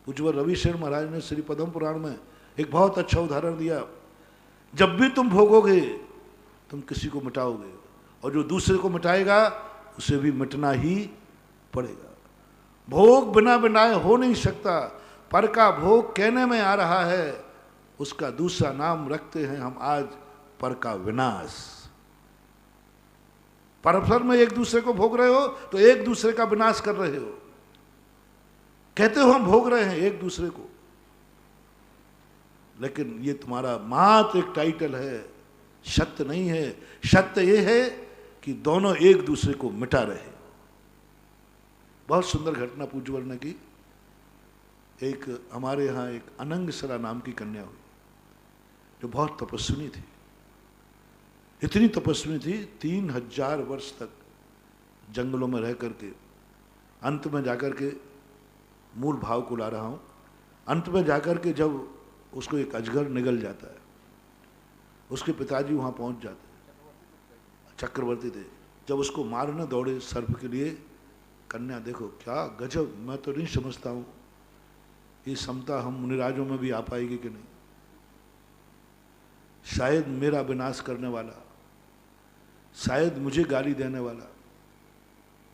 पूज्यवर रविशरण महाराज ने श्री पद्म पुराण में एक बहुत अच्छा उदाहरण दिया। जब भी तुम भोगोगे तुम किसी को मिटाओगे, और जो दूसरे को मिटाएगा उसे भी मिटना ही पड़ेगा। भोग बिना बनाए हो नहीं सकता। पर का भोग कहने में आ रहा है, उसका दूसरा नाम रखते हैं हम आज, पर का विनाश। परस्पर में एक दूसरे को भोग रहे हो तो एक दूसरे का विनाश कर रहे हो। कहते हो हम भोग रहे हैं एक दूसरे को, लेकिन ये तुम्हारा मात्र एक टाइटल है, सत्य नहीं है। सत्य ये है कि दोनों एक दूसरे को मिटा रहे हो। बहुत सुंदर घटना पूज्यवर ने की। एक हमारे यहाँ एक अनंगसरा नाम की कन्या हुई, जो बहुत तपस्विनी थी। इतनी तपस्विनी थी, 3,000 वर्ष तक जंगलों में रह करके, अंत में जाकर के, मूल भाव को ला रहा हूँ, अंत में जाकर के जब उसको एक अजगर निगल जाता है, उसके पिताजी वहाँ पहुँच जाते हैं, चक्रवर्ती थे। जब उसको मारने दौड़े सर्प के लिए, कन्या देखो क्या गजब, मैं तो नहीं समझता हूँ ये समता हम मुनिराजों में भी आ पाएगी कि नहीं। शायद मेरा विनाश करने वाला, शायद मुझे गाली देने वाला,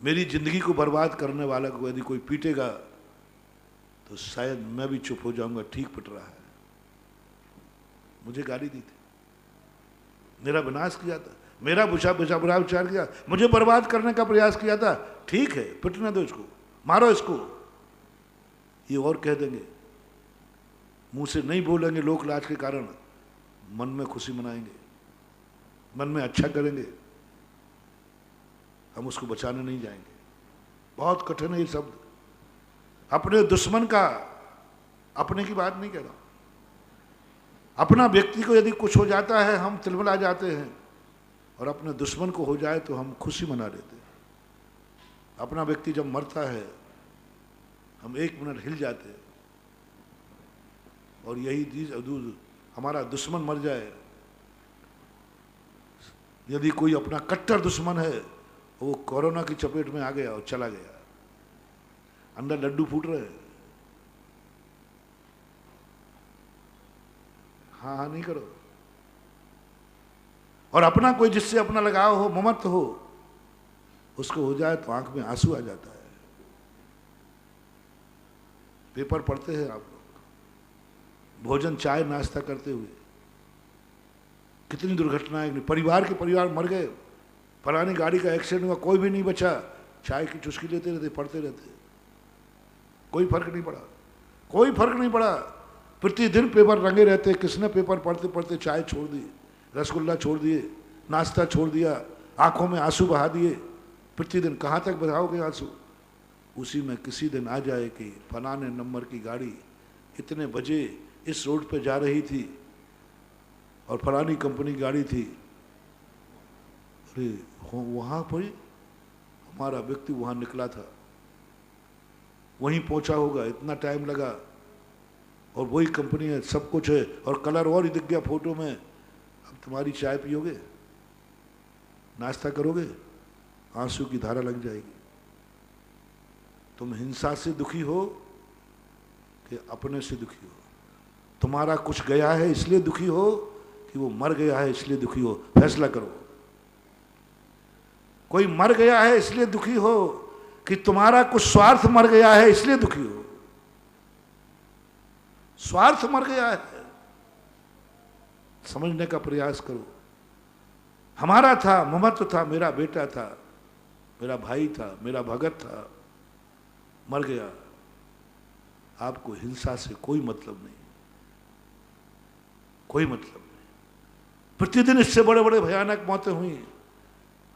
मेरी जिंदगी को बर्बाद करने वाला को यदि कोई पीटेगा तो शायद मैं भी चुप हो जाऊंगा, ठीक पिट रहा है, मुझे गाली दी थी, मेरा विनाश किया था, मेरा बुरा विचार किया, मुझे बर्बाद करने का प्रयास किया था, ठीक है पिटने दो इसको, मारो इसको। ये और कह देंगे, मुंह से नहीं बोलेंगे लोक लाज के कारण, मन में खुशी मनाएंगे, मन में अच्छा करेंगे, हम उसको बचाने नहीं जाएंगे। बहुत कठिन है ये शब्द। अपने दुश्मन का, अपने की बात नहीं कह रहा, अपना व्यक्ति को यदि कुछ हो जाता है हम तिलमिला जाते हैं, और अपने दुश्मन को हो जाए तो हम खुशी मना लेते हैं। अपना व्यक्ति जब मरता है हम 1 मिनट हिल जाते हैं, और यही चीज हमारा दुश्मन मर जाए, यदि कोई अपना कट्टर दुश्मन है, वो कोरोना की चपेट में आ गया और चला गया, अंदर लड्डू फूट रहे हैं, हाँ हाँ नहीं करो। और अपना कोई जिससे अपना लगाव हो, ममत्व हो, उसको हो जाए तो आंख में आंसू आ जाता है। पेपर पढ़ते हैं आप लोग, भोजन चाय नाश्ता करते हुए कितनी दुर्घटनाएं, परिवार के परिवार मर गए, फलानी गाड़ी का एक्सीडेंट हुआ, कोई भी नहीं बचा, चाय की चुस्की लेते रहते, पढ़ते रहते, कोई फर्क नहीं पड़ा, कोई फर्क नहीं पड़ा। प्रतिदिन पेपर रंगे रहते, किसने पेपर पढ़ते पढ़ते चाय छोड़ दी, रसगुल्ला छोड़ दिए, नाश्ता छोड़ दिया, आंखों में आंसू बहा दिए। प्रतिदिन कहाँ तक बहाओगे आंसू? उसी में किसी दिन आ जाए कि फलाने नंबर की गाड़ी इतने बजे इस रोड पे जा रही थी और फलानी कंपनी गाड़ी थी, अरे वहाँ पर हमारा व्यक्ति वहाँ निकला था, वहीं पहुँचा होगा, इतना टाइम लगा, और वही कंपनी है, सब कुछ है, और कलर और ही दिख गया फोटो में। अब तुम्हारी चाय पियोगे, नाश्ता करोगे, आंसू की धारा लग जाएगी। तुम हिंसा से दुखी हो कि अपने से दुखी हो? तुम्हारा कुछ गया है इसलिए दुखी हो कि वो मर गया है इसलिए दुखी हो? फैसला करो। कोई मर गया है इसलिए दुखी हो कि तुम्हारा कुछ स्वार्थ मर गया है इसलिए दुखी हो? स्वार्थ मर गया है, समझने का प्रयास करो। हमारा था, ममत्व था, मेरा बेटा था, मेरा भाई था, मेरा भगत था, मर गया। आपको हिंसा से कोई मतलब नहीं, कोई मतलब नहीं। प्रतिदिन इससे बड़े बड़े भयानक मौतें हुई,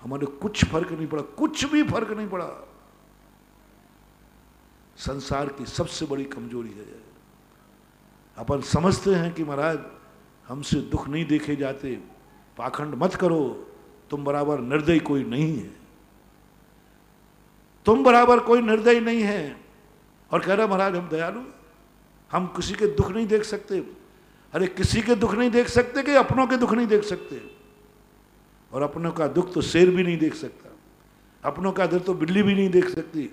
हमारे कुछ फर्क नहीं पड़ा, कुछ भी फर्क नहीं पड़ा। संसार की सबसे बड़ी कमजोरी है। अपन समझते हैं कि महाराज हमसे दुख नहीं देखे जाते, पाखंड मत करो, तुम बराबर निर्दयी कोई नहीं है, तुम बराबर कोई निर्दयी नहीं है। और कह रहा महाराज हम दयालु, हम किसी के दुख नहीं देख सकते। अरे किसी के दुख नहीं देख सकते कि अपनों के दुख नहीं देख सकते? और अपनों का दुख तो शेर भी नहीं देख सकता, अपनों का दर्द तो बिल्ली भी नहीं देख सकती।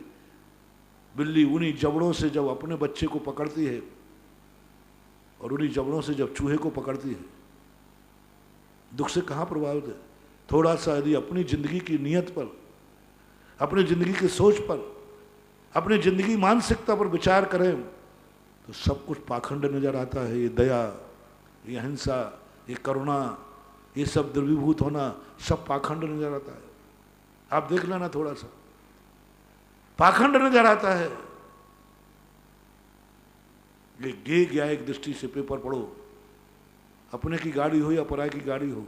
बिल्ली उन्हीं जबड़ों से जब अपने बच्चे को पकड़ती है और उन्हीं जबड़ों से जब चूहे को पकड़ती है, दुख से कहाँ प्रभावित है? थोड़ा सा यदि अपनी जिंदगी की नीयत पर, अपनी जिंदगी की सोच पर, अपनी जिंदगी मानसिकता पर विचार करें तो सब कुछ पाखंड नजर आता है। ये दया, ये अहिंसा, ये करुणा, ये सब द्रवीभूत होना, सब पाखंड नजर आता है। आप देख लेना, थोड़ा सा पाखंड नजर आता है। ये गे गया एक दृष्टि से पेपर पढ़ो, अपने की गाड़ी हो या पराये की गाड़ी हो,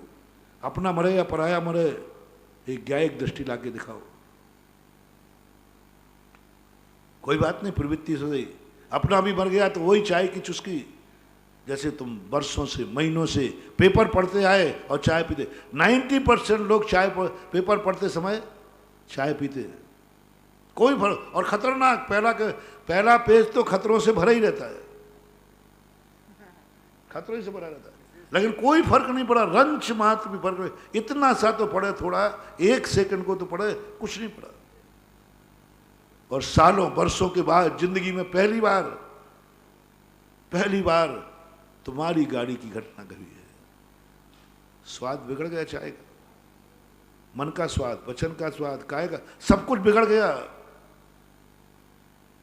अपना मरे या पराया मरे, एक न्यायिक दृष्टि लाके दिखाओ। कोई बात नहीं, प्रवृत्ति से गई, अपना भी मर गया तो वही चाय की चुस्की। जैसे तुम वर्षों से, महीनों से पेपर पढ़ते आए और चाय पीते, 90% लोग पेपर पढ़ते समय चाय पीते, कोई फर्क। और खतरनाक, पहला पेज तो खतरों से भरा ही रहता है, खतरों से भरा रहता है, लेकिन कोई फर्क नहीं पड़ा, रंच मात्र भी फर्क नहीं। इतना सा तो पड़े, थोड़ा 1 सेकंड को तो पड़े, कुछ नहीं पड़ा। और सालों वर्षों के बाद जिंदगी में पहली बार तुम्हारी गाड़ी की घटना घटी है। स्वाद बिगड़ गया चाय का, मन का स्वाद, वचन का स्वाद, काय का, सब कुछ बिगड़ गया।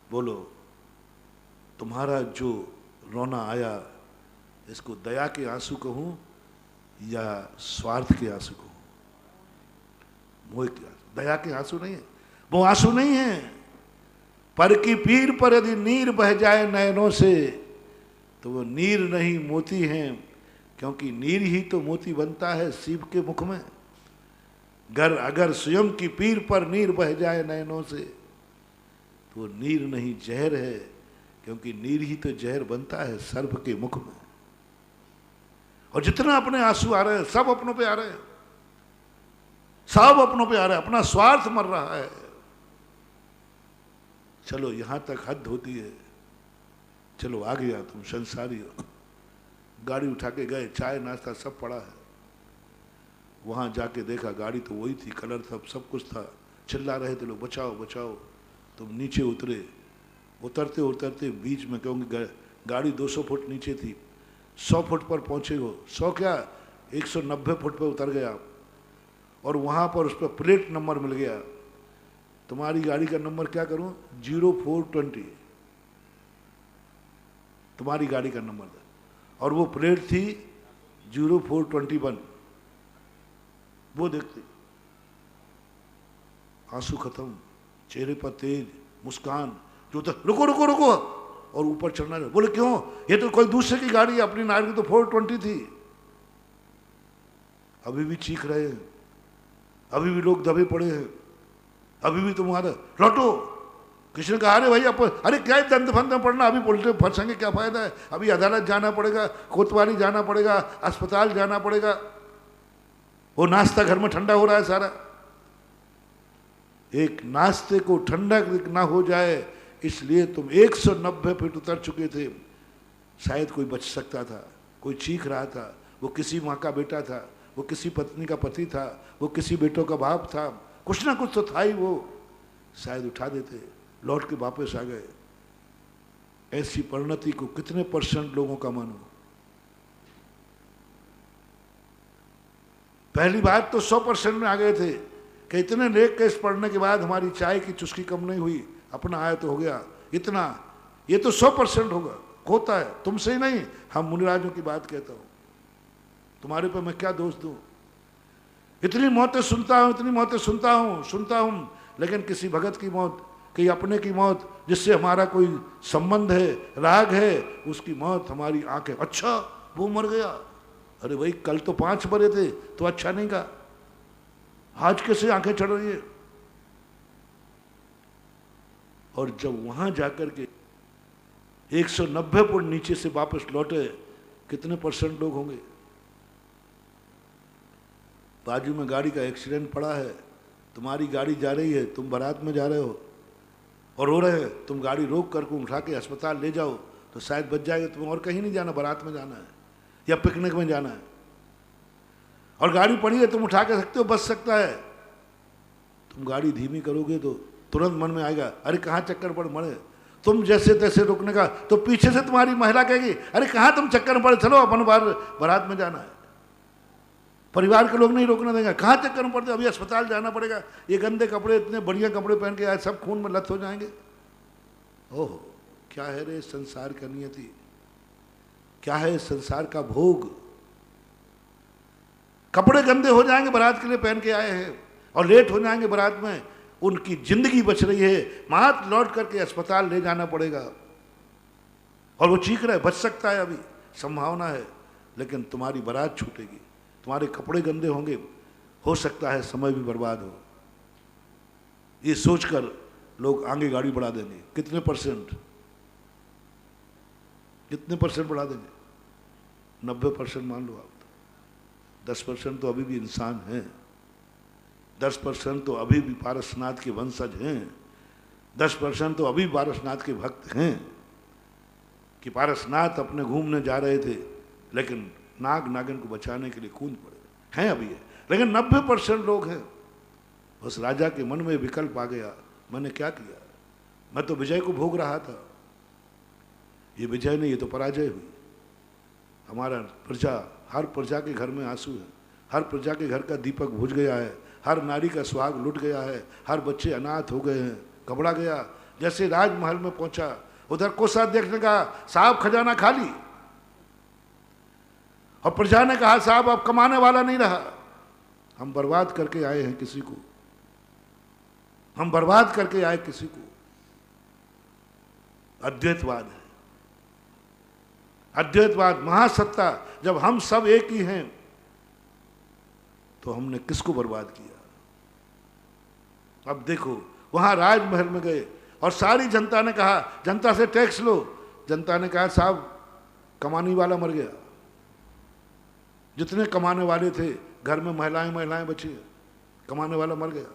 बोलो, तुम्हारा जो रोना आया, इसको दया के आंसू कहूं या स्वार्थ के आंसू कहूं? मोह के आंसू, दया के आंसू नहीं है, वो आंसू नहीं है। पर की पीर पर यदि नीर बह जाए नयनों से, तो वो नीर नहीं मोती हैं, क्योंकि नीर ही तो मोती बनता है सीप के मुख में। अगर स्वयं की पीर पर नीर बह जाए नयनों से, तो वो नीर नहीं जहर है, क्योंकि नीर ही तो जहर बनता है सर्प के मुख में। और जितना अपने आंसू आ रहे हैं, सब अपनों पे आ रहे हैं, सब अपनों पे आ रहे हैं, अपना स्वार्थ मर रहा है। चलो यहां तक हद होती है, चलो आ गया, तुम संसारी हो, गाड़ी उठा के गए, चाय नाश्ता सब पड़ा है। वहां जाके देखा गाड़ी तो वही थी, कलर था, सब कुछ था, चिल्ला रहे थे लोग, बचाओ बचाओ। तुम नीचे उतरे, उतरते उतरते बीच में, क्योंकि गाड़ी 200 फुट नीचे थी, 100 फुट पर पहुंचे हो, 100 क्या 190 फुट पर उतर गया और वहां पर उस पर प्लेट नंबर मिल गया। तुम्हारी गाड़ी का नंबर क्या करूं, 0420 तुम्हारी गाड़ी का नंबर था और वो प्लेट थी 0421। वो देखते आंसू खत्म, चेहरे पर तेज मुस्कान, जो तो रुको रुको रुको और ऊपर चढ़ना। बोले क्यों, ये तो कोई दूसरे की गाड़ी है, अपनी नारी की तो 420 थी। अभी भी चीख रहे हैं, अभी भी लोग दबे पड़े हैं, अभी भी तुम्हारा लौटो। किसी ने कहा अरे भाई अरे क्या दंड फंद में पड़ना, अभी उल्टे फंसेंगे क्या फायदा है, अभी अदालत जाना पड़ेगा, कोतवाली जाना पड़ेगा, अस्पताल जाना पड़ेगा, वो नाश्ता घर में ठंडा हो रहा है सारा। एक नाश्ते को ठंडा ना हो जाए इसलिए तुम 190 फीट उतर चुके थे। शायद कोई बच सकता था, कोई चीख रहा था, वो किसी माँ का बेटा था, वो किसी पत्नी का पति था, वो किसी बेटों का बाप था, कुछ ना कुछ तो था ही। वो शायद उठा देते, लौट के वापस आ गए। ऐसी परिणति को कितने % लोगों का मानो। पहली बात तो 100% में आ गए थे कि इतने नेक केस पढ़ने के बाद हमारी चाय की चुस्की कम नहीं हुई, अपना आया तो हो गया इतना। ये तो 100% होगा, होता है, तुमसे ही नहीं, हम मुनिराजों की बात कहता हूं, तुम्हारे पे मैं क्या दोष दूं। इतनी मौतें सुनता हूं, इतनी मौतें सुनता हूं, लेकिन किसी भगत की मौत, कि अपने की मौत जिससे हमारा कोई संबंध है, राग है, उसकी मौत हमारी आंखें, अच्छा वो मर गया, अरे भाई कल तो 5 मरे थे तो अच्छा नहीं कहा, आज कैसे आंखें चढ़ रही है। और जब वहां जाकर के 190 फुट नीचे से वापस लौटे, कितने % लोग होंगे। बाजू में गाड़ी का एक्सीडेंट पड़ा है, तुम्हारी गाड़ी जा रही है, तुम बारात में जा रहे हो और रो रहे हैं, तुम गाड़ी रोक करके उठा के अस्पताल ले जाओ तो शायद बच जाएगा। तुम्हें और कहीं नहीं जाना, बारात में जाना है या पिकनिक में जाना है, और गाड़ी पड़ी है, तुम उठा के सकते हो, बच सकता है। तुम गाड़ी धीमी करोगे तो तुरंत मन में आएगा अरे कहाँ चक्कर पड़ मरे। तुम जैसे तैसे रुकने का तो पीछे से तुम्हारी महिला कहेगी अरे कहाँ तुम चक्कर पड़े, चलो अपन बारात में जाना है। परिवार के लोग नहीं रोकने देंगे, कहाँ चक्कर में पड़ते, अभी अस्पताल जाना पड़ेगा, ये गंदे कपड़े, इतने बढ़िया कपड़े पहन के आए, सब खून में लत हो जाएंगे। ओह क्या है रे संसार का नियति, क्या है संसार का भोग। कपड़े गंदे हो जाएंगे, बारात के लिए पहन के आए हैं, और लेट हो जाएंगे बारात में, उनकी जिंदगी बच रही है, मात लौट करके अस्पताल ले जाना पड़ेगा, और वो चीख रहा है, बच सकता है, अभी संभावना है, लेकिन तुम्हारी बारात छूटेगी, तुम्हारे कपड़े गंदे होंगे, हो सकता है समय भी बर्बाद हो। ये सोचकर लोग आगे गाड़ी बढ़ा देंगे। कितने %, कितने % बढ़ा देंगे, 90% मान लो आप। 10% तो अभी भी इंसान हैं, 10% तो अभी भी पारसनाथ के वंशज हैं, 10% तो अभी पारसनाथ के भक्त हैं, कि पारसनाथ अपने घूमने जा रहे थे लेकिन नाग नागिन को बचाने के लिए कूद पड़े हैं, अभी है। लेकिन 90% लोग हैं। उस राजा के मन में विकल्प आ गया, मैंने क्या किया, मैं तो विजय को भोग रहा था, ये विजय नहीं, ये तो पराजय हुई। हमारा प्रजा, हर प्रजा के घर में आंसू है, हर प्रजा के घर का दीपक बुझ गया है, हर नारी का सुहाग लुट गया है, हर बच्चे अनाथ हो गए हैं, घबरा गया। जैसे राजमहल में पहुंचा, उधर कोषाध्यक्ष ने कहा साहब खजाना खाली, और प्रजा ने कहा साहब अब कमाने वाला नहीं रहा, हम बर्बाद करके आए हैं किसी को, हम बर्बाद करके आए किसी को। अद्वैतवाद है, अद्वैतवाद, महासत्ता। जब हम सब एक ही हैं तो हमने किसको बर्बाद किया। अब देखो वहां राजमहल में गए और सारी जनता ने कहा, जनता से टैक्स लो, जनता ने कहा साहब कमाने वाला मर गया, जितने कमाने वाले थे घर में महिलाएं बची, कमाने वाला मर गया।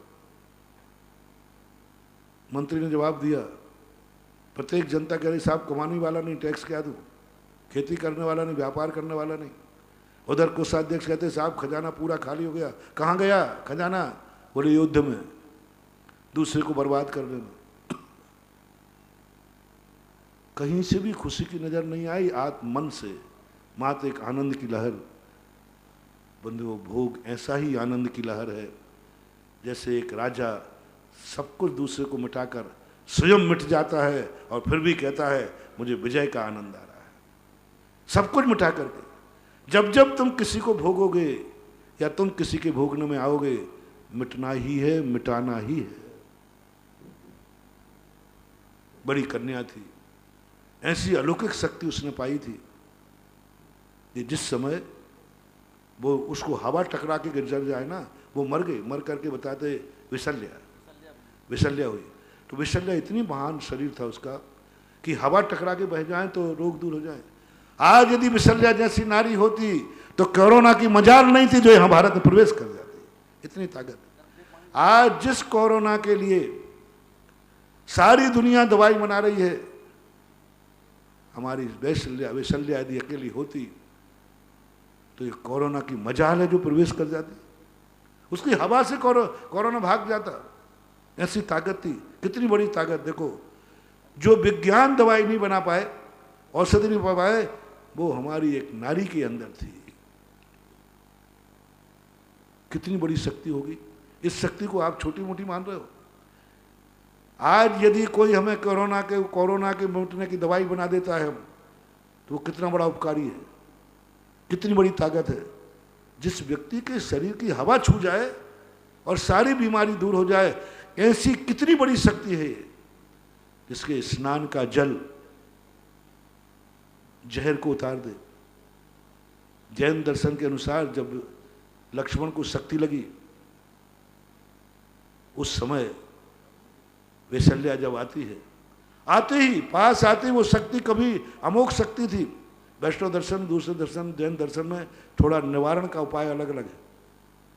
मंत्री ने जवाब दिया, प्रत्येक जनता कह रही साहब कमाने वाला नहीं, टैक्स क्या दूं, खेती करने वाला नहीं, व्यापार करने वाला नहीं। उधर कोषाध्यक्ष कहते साहब खजाना पूरा खाली हो गया, कहाँ गया खजाना, बोले युद्ध में, दूसरे को बर्बाद करने में। कहीं से भी खुशी की नजर नहीं आई, आत्म मन से मात्र एक आनंद की लहर। बंधुओं, भोग ऐसा ही आनंद की लहर है जैसे एक राजा सब कुछ दूसरे को मिटाकर स्वयं मिट जाता है और फिर भी कहता है मुझे विजय का आनंद आ रहा है, सब कुछ मिटा करके। जब जब तुम किसी को भोगोगे या तुम किसी के भोगने में आओगे, मिटना ही है, मिटाना ही है। बड़ी कन्या थी, ऐसी अलौकिक शक्ति उसने पाई थी कि जिस समय वो उसको हवा टकरा के गिर जाए ना, वो मर गई। मर करके बताते विशल्या हुई। तो विशल्या इतनी महान शरीर था उसका कि हवा टकरा के बह जाए तो रोग दूर हो जाए। आज यदि विशल्या जैसी नारी होती तो कोरोना की मजाल नहीं थी जो यहाँ भारत में प्रवेश कर जाती, इतनी ताकत। आज जिस कोरोना के लिए सारी दुनिया दवाई बना रही है, हमारी विशल्या यदि अकेली होती तो ये कोरोना की मजाल है जो प्रवेश कर जाती, उसकी हवा से कोरोना भाग जाता। ऐसी ताकत थी, कितनी बड़ी ताकत। देखो, जो विज्ञान दवाई नहीं बना पाए, औषधि नहीं पा पाए, वो हमारी एक नारी के अंदर थी। कितनी बड़ी शक्ति होगी। इस शक्ति को आप छोटी मोटी मान रहे हो? आज यदि कोई हमें कोरोना के मिटने की दवाई बना देता है तो वो कितना बड़ा उपकारी है, कितनी बड़ी ताकत है। जिस व्यक्ति के शरीर की हवा छू जाए और सारी बीमारी दूर हो जाए, ऐसी कितनी बड़ी शक्ति है जिसके स्नान का जल जहर को उतार दे। जैन दर्शन के अनुसार जब लक्ष्मण को शक्ति लगी, उस समय विशल्या जब आती है, आते ही पास आती वो शक्ति कभी अमोघ शक्ति थी। वैष्णव दर्शन, दूसरे दर्शन, जैन दर्शन में थोड़ा निवारण का उपाय अलग अलग है।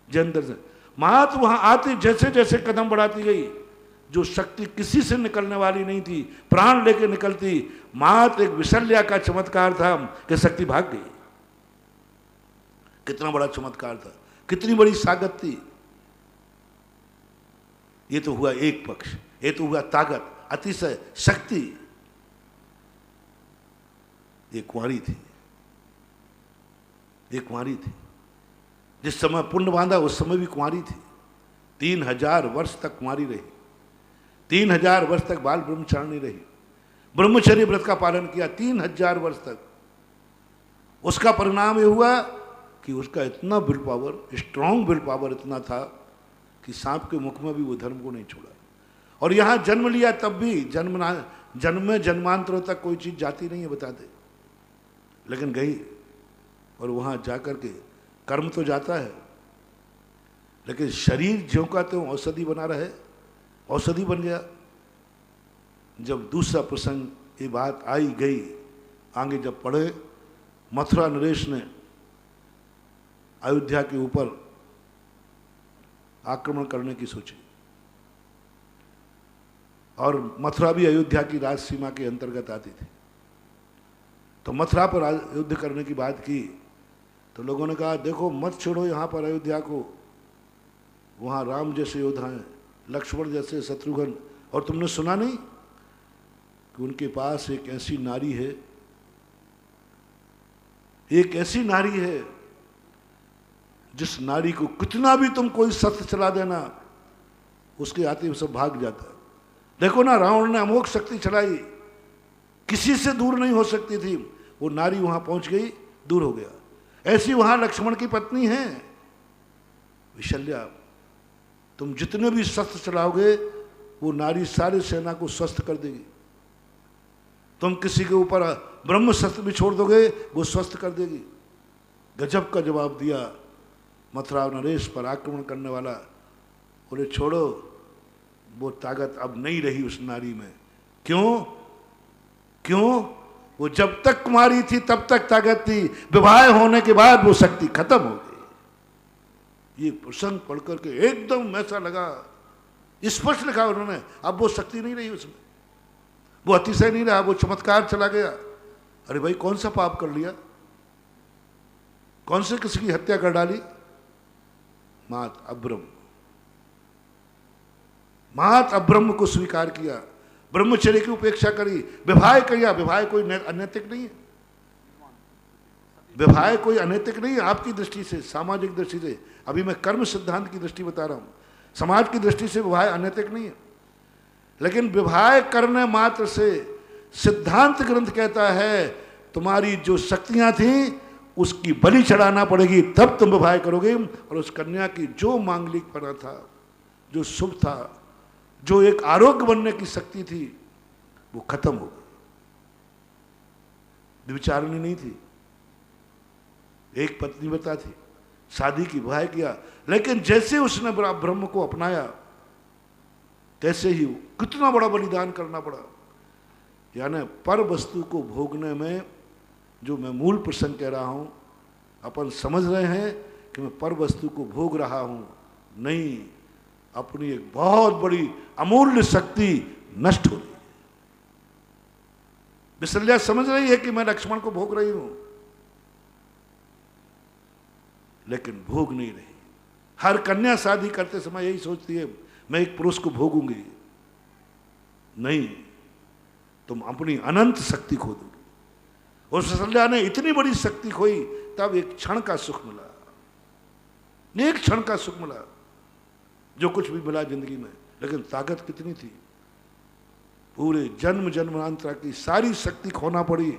जैन दर्शन मात्र वहां आती जैसे जैसे कदम बढ़ाती गई, जो शक्ति किसी से निकलने वाली नहीं थी, प्राण लेके निकलती, मात्र एक विशल्या का चमत्कार था कि शक्ति भाग गई। कितना बड़ा चमत्कार था, कितनी बड़ी सागत थी। ये तो हुआ एक पक्ष, ये तो हुआ ताकत, अतिशय शक्ति। ये कुंवारी थी, ये कुंवारी थी। जिस समय पुण्य बांधा उस समय भी कुंवारी थी। 3000 वर्ष तक कुंवारी रही, 3000 वर्ष तक बाल ब्रह्मचारिणी रही, ब्रह्मचर्य व्रत का पालन किया 3000 वर्ष तक। उसका परिणाम ये हुआ कि उसका इतना will power, strong will power इतना था कि सांप के मुख में भी वो धर्म को नहीं छोड़ा। और यहाँ जन्म लिया तब भी जन्म में जन्मांतरों तक कोई चीज जाती नहीं है बताते, लेकिन गई और वहां जाकर के कर्म तो जाता है, लेकिन शरीर ज्यों का त्यों औषधि बना रहे, औषधि बन गया। जब दूसरा प्रसंग ये बात आई गई, आगे जब पढ़े, मथुरा नरेश ने अयोध्या के ऊपर आक्रमण करने की सोची, और मथुरा भी अयोध्या की राज सीमा के अंतर्गत आती थी। तो मथुरा पर युद्ध करने की बात की तो लोगों ने कहा देखो मत छोड़ो यहाँ पर अयोध्या को, वहाँ राम जैसे योद्धा हैं, लक्ष्मण जैसे शत्रुघ्न, और तुमने सुना नहीं कि उनके पास एक ऐसी नारी है, एक ऐसी नारी है जिस नारी को कितना भी तुम कोई शस्त्र चला देना उसके आते हुए सब भाग जाता। देखो ना, रावण ने अमोघ शक्ति चलाई, किसी से दूर नहीं हो सकती थी, वो नारी वहां पहुंच गई, दूर हो गया। ऐसी वहां लक्ष्मण की पत्नी है विशल्या, तुम जितने भी शस्त्र चलाओगे वो नारी सारी सेना को स्वस्थ कर देगी। तुम किसी के ऊपर ब्रह्म शस्त्र भी छोड़ दोगे वो स्वस्थ कर देगी। गजब का जवाब दिया मथुरा नरेश पर आक्रमण करने वाला। बोले छोड़ो, वो ताकत अब नहीं रही उस नारी में। क्यों? क्यों? वो जब तक कुमारी थी तब तक ताकत थी, विवाह होने के बाद वो शक्ति खत्म हो गई। ये प्रसंग पढ़ करके एकदम ऐसा लगा, स्पष्ट लिखा उन्होंने, अब वो शक्ति नहीं रही उसमें, वो अतिशय नहीं रहा, वो चमत्कार चला गया। अरे भाई कौन सा पाप कर लिया, कौन से किसी की हत्या कर डाली? मात अब्रह्म, मात अब्रह्म को स्वीकार किया, ब्रह्मचर्य की उपेक्षा करी, विवाह किया। विवाह कोई अनैतिक नहीं है, विवाह कोई अनैतिक नहीं है आपकी दृष्टि से, सामाजिक दृष्टि से। अभी मैं कर्म सिद्धांत की दृष्टि बता रहा हूं। समाज की दृष्टि से विवाह अनैतिक नहीं है, लेकिन विवाह करने मात्र से सिद्धांत ग्रंथ कहता है तुम्हारी जो शक्तियां थी उसकी बलि चढ़ाना पड़ेगी, तब तुम विवाह करोगे। और उस कन्या की जो मांगलिकपना था, जो शुभ था, जो एक आरोग्य बनने की शक्ति थी, वो खत्म हो गई। विचारणी नहीं थी, एक पत्नी बता थी, शादी की, विवाह किया, लेकिन जैसे उसने ब्रह्म को अपनाया तैसे ही कितना बड़ा बलिदान करना पड़ा। यानी पर वस्तु को भोगने में, जो मैं मूल प्रसंग कह रहा हूं, अपन समझ रहे हैं कि मैं पर वस्तु को भोग रहा हूं, नहीं, अपनी एक बहुत बड़ी अमूल्य शक्ति नष्ट हो रही है। विसल्या समझ रही है कि मैं लक्ष्मण को भोग रही हूं, लेकिन भोग नहीं रही। हर कन्या शादी करते समय यही सोचती है मैं एक पुरुष को भोगूंगी, नहीं, तुम अपनी अनंत शक्ति खो दोगे। उस विसल्या ने इतनी बड़ी शक्ति खोई, तब एक क्षण का सुख मिला, एक क्षण का सुख मिला, जो कुछ भी मिला जिंदगी में, लेकिन ताकत कितनी थी, पूरे जन्म जन्मांतर की सारी शक्ति खोना पड़ी,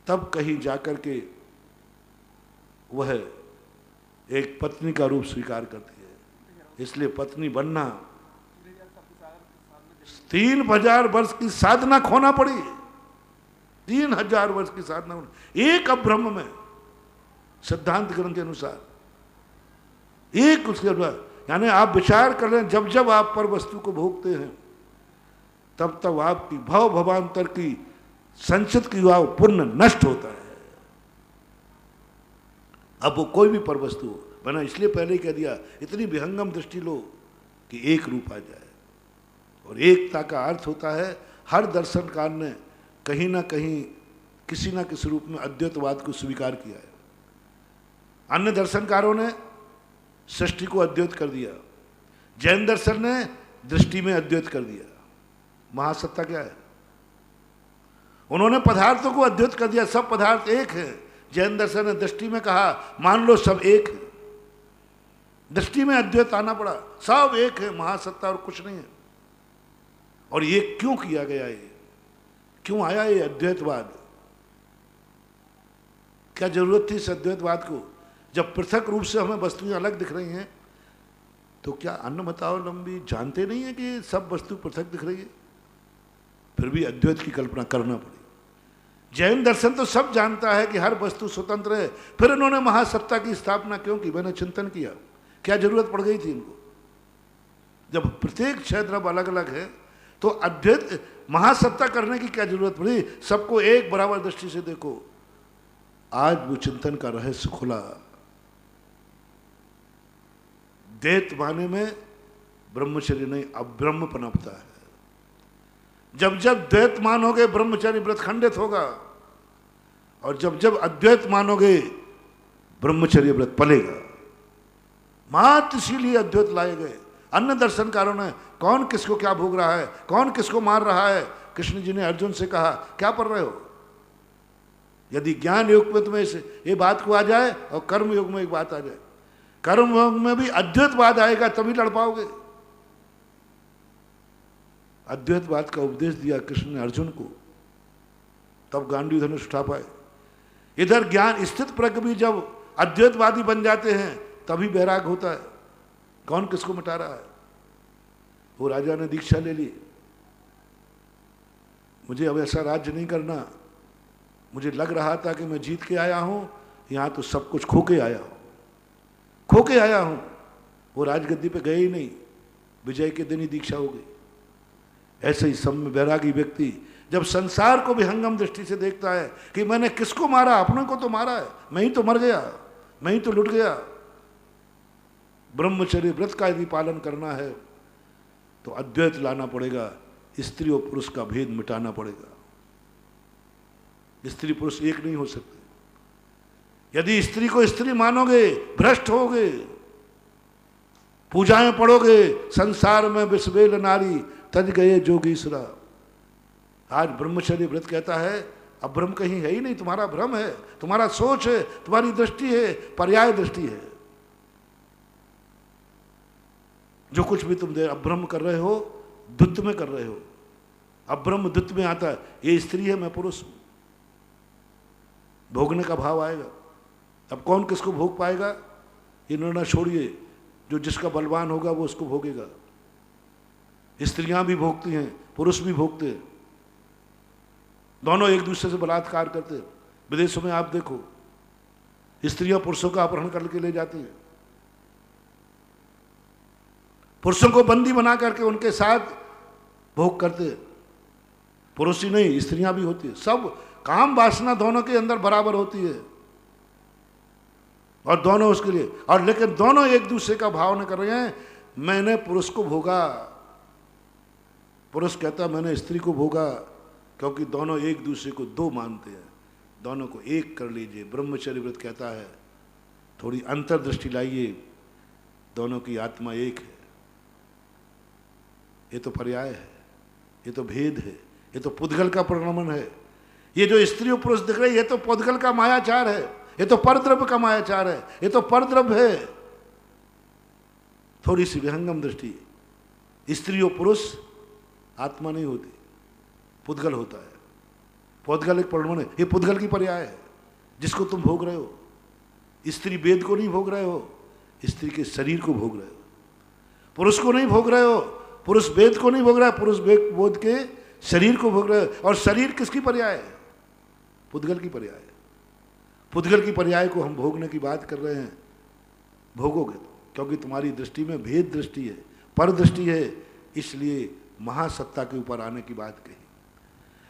तब कहीं जाकर के वह एक पत्नी का रूप स्वीकार करती है। इसलिए पत्नी बनना 3000 वर्ष की साधना खोना पड़ी, 3000 वर्ष की साधना, एक अब्रह्म में, सिद्धांत ग्रंथ के अनुसार एक उसके अनुसार। यानी आप विचार कर रहे हैं, जब जब आप पर वस्तु को भोगते हैं, तब तब आपकी भव भवांतर की संचित की हुआ पुण्य नष्ट होता है। अब वो कोई भी पर वस्तु हो, मैंने इसलिए पहले ही कह दिया, इतनी विहंगम दृष्टि लो कि एक रूप आ जाए। और एकता का अर्थ होता है, हर दर्शनकार ने कहीं ना कहीं किसी ना किसी रूप में अद्वैतवाद को स्वीकार किया है। अन्य दर्शनकारों ने सृष्टि को अद्वैत कर दिया, जैन दर्शन ने दृष्टि में अद्वैत कर दिया। महासत्ता क्या है? उन्होंने पदार्थों को अद्वैत कर दिया, सब पदार्थ एक है। जैन दर्शन ने दृष्टि में कहा मान लो सब एक है, दृष्टि में अद्वैत आना पड़ा, सब एक है, महासत्ता और कुछ नहीं है। और ये क्यों किया गया? ये क्यों आया ये अद्वैतवाद? क्या जरूरत थी इस अद्वैतवाद को? जब पृथक रूप से हमें वस्तुएं अलग दिख रही हैं, तो क्या अन्नमतावलंबी जानते नहीं है कि सब वस्तु पृथक दिख रही है? फिर भी अद्वैत की कल्पना करना पड़ी। जैन दर्शन तो सब जानता है कि हर वस्तु स्वतंत्र है, फिर इन्होंने महासत्ता की स्थापना क्यों की? मैंने चिंतन किया, क्या जरूरत पड़ गई थी इनको? जब प्रत्येक क्षेत्र अलग अलग है, तो अद्वैत महासत्ता करने की क्या जरूरत पड़ी? सबको एक बराबर दृष्टि से देखो। आज वो चिंतन का रहस्य खुला। द्वैत माने में ब्रह्मचर्य नहीं, अब ब्रह्म पनपता है। जब जब द्वैत मानोगे ब्रह्मचर्य व्रत खंडित होगा, और जब जब अद्वैत मानोगे ब्रह्मचर्य व्रत पलेगा। मात्र इसीलिए अद्वैत लाए गए। अन्य दर्शनकारों ने कौन किसको क्या भोग रहा है, कौन किसको मार रहा है, कृष्ण जी ने अर्जुन से कहा क्या पढ़ रहे हो? यदि ज्ञान योग में तुम्हें ये बात को आ जाए और कर्म योग में एक बात आ जाए, कर्म योग में भी अद्वैतवाद आएगा तभी लड़ पाओगे। अद्वैतवाद का उपदेश दिया कृष्ण ने अर्जुन को, तब गांडीव धनुष उठा पाए। इधर ज्ञान स्थित प्रज्ञ भी जब अद्वैतवादी बन जाते हैं तभी वैराग होता है। कौन किसको मिटा रहा है? वो राजा ने दीक्षा ले ली, मुझे अब ऐसा राज्य नहीं करना, मुझे लग रहा था कि मैं जीत के आया हूं, यहां तो सब कुछ खो के आया हूं, खो के आया हूं। वो राजगद्दी पे गए ही नहीं, विजय के दिन ही दीक्षा हो गई। ऐसे ही सब वैरागी व्यक्ति जब संसार को भी हंगम दृष्टि से देखता है कि मैंने किसको मारा, अपने को तो मारा है, मैं ही तो मर गया, मैं ही तो लुट गया। ब्रह्मचर्य व्रत का यदि पालन करना है तो अद्वैत लाना पड़ेगा, स्त्री और पुरुष का भेद मिटाना पड़ेगा। स्त्री पुरुष एक नहीं हो सकते। यदि स्त्री को स्त्री मानोगे भ्रष्ट होगे, पूजाएं पढ़ोगे, संसार में विश्वेल नारी तज गए जोगीसुरा। आज ब्रह्मचर्य व्रत कहता है अभ्रम कहीं है ही नहीं, तुम्हारा भ्रम है, तुम्हारा सोच है, तुम्हारी दृष्टि है, पर्याय दृष्टि है। जो कुछ भी तुम अभ्रम कर रहे हो, द्वित्व में कर रहे हो। अभ्रम द्वित्व में आता है, ये स्त्री है, मैं पुरुष हूं, भोगने का भाव आएगा। अब कौन किसको भोग पाएगा, ये निर्णय छोड़िए। जो जिसका बलवान होगा वो उसको भोगेगा। स्त्रियां भी भोगती हैं, पुरुष भी भोगते हैं, दोनों एक दूसरे से बलात्कार करते हैं। विदेशों में आप देखो, स्त्रियां पुरुषों का अपहरण करके ले जाती हैं, पुरुषों को बंदी बना करके उनके साथ भोग करते हैं। पुरुष ही नहीं, स्त्रियां भी होती है। सब काम वासना दोनों के अंदर बराबर होती है और दोनों उसके लिए, और लेकिन दोनों एक दूसरे का भाव न कर रहे हैं। मैंने पुरुष को भोगा, पुरुष कहता मैंने स्त्री को भोगा, क्योंकि दोनों एक दूसरे को दो मानते हैं। दोनों को एक कर लीजिए। ब्रह्मचर्य व्रत कहता है थोड़ी अंतर्दृष्टि लाइए, दोनों की आत्मा एक है। ये तो पर्याय है, ये तो भेद है, ये तो पुद्गल का परिणमन है। ये जो स्त्री और पुरुष दिख रहे हैं, ये तो पुद्गल का मायाचार है, ये तो परद्रव्य का मायाचार है, ये तो परद्रव्य है। थोड़ी सी विहंगम दृष्टि, स्त्री और पुरुष आत्मा नहीं होती, पुद्गल होता है। पुद्गल एक परिणमन है, ये पुद्गल की पर्याय है जिसको तुम भोग रहे हो। स्त्री वेद को नहीं भोग रहे हो, स्त्री के शरीर को भोग रहे हो। पुरुष को नहीं भोग रहे हो, पुरुष वेद को नहीं भोग रहा है, पुरुष वेद के शरीर को भोग रहे हो। और शरीर किसकी पर्याय है, पुद्गल की पर्याय है। पुद्गल की पर्याय को हम भोगने की बात कर रहे हैं। भोगोगे तो, क्योंकि तुम्हारी दृष्टि में भेद दृष्टि है, पर दृष्टि है, इसलिए महासत्ता के ऊपर आने की बात कही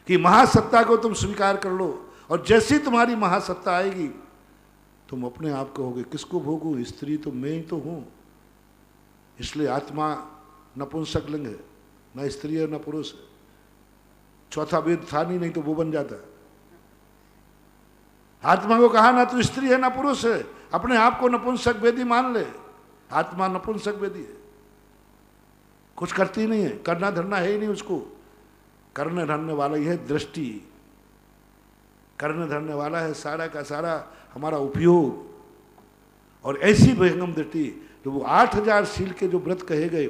कि महासत्ता को तुम स्वीकार कर लो। और जैसी तुम्हारी महासत्ता आएगी, तुम अपने आप कहोगे किसको भोगूं, स्त्री तो मैं ही तो हूं। इसलिए आत्मा नपुंसक लिंग है, न स्त्री है न पुरुष है। चौथा वेद था नहीं तो वो बन जाता। आत्मा को कहा ना तो स्त्री है ना पुरुष है, अपने आप को नपुंसक वेदी मान ले। आत्मा नपुंसक वेदी है, कुछ करती नहीं है, करना धरना है ही नहीं उसको। करने धरने वाला ही है दृष्टि, करने धरने वाला है सारा का सारा हमारा उपयोग। और ऐसी विहंगम दृष्टि, जो वो 8000 शील के जो व्रत कहे गए,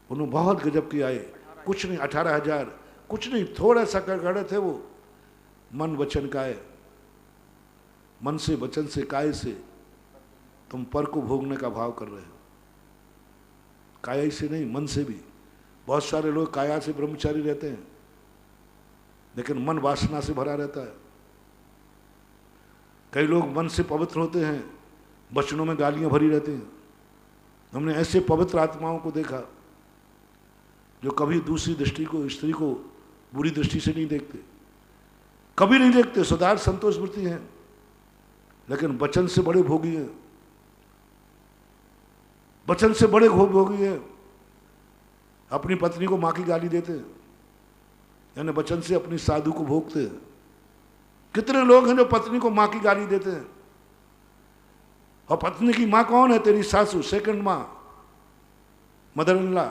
उन्होंने बहुत गजब किया है। कुछ नहीं, 18,000 कुछ नहीं, थोड़ा सा गड़े थे वो। मन वचन काय, मन से वचन से काय से तुम पर को भोगने का भाव कर रहे हो। काया से नहीं, मन से भी। बहुत सारे लोग काया से ब्रह्मचारी रहते हैं, लेकिन मन वासना से भरा रहता है। कई लोग मन से पवित्र होते हैं, वचनों में गालियां भरी रहती हैं। हमने ऐसे पवित्र आत्माओं को देखा जो कभी दूसरी दृष्टि को, स्त्री को बुरी दृष्टि से नहीं देखते, कभी नहीं देखते। सुधार संतोष वृत्ति हैं, लेकिन वचन से बड़े भोगी हैं, वचन से बड़े भोगी हैं। अपनी पत्नी को मां की गाली देते हैं, यानी वचन से अपनी साधु को भोगते हैं। कितने लोग हैं जो पत्नी को मां की गाली देते हैं। और पत्नी की मां कौन है? तेरी सासू, सेकंड मां, मदर इन लॉ।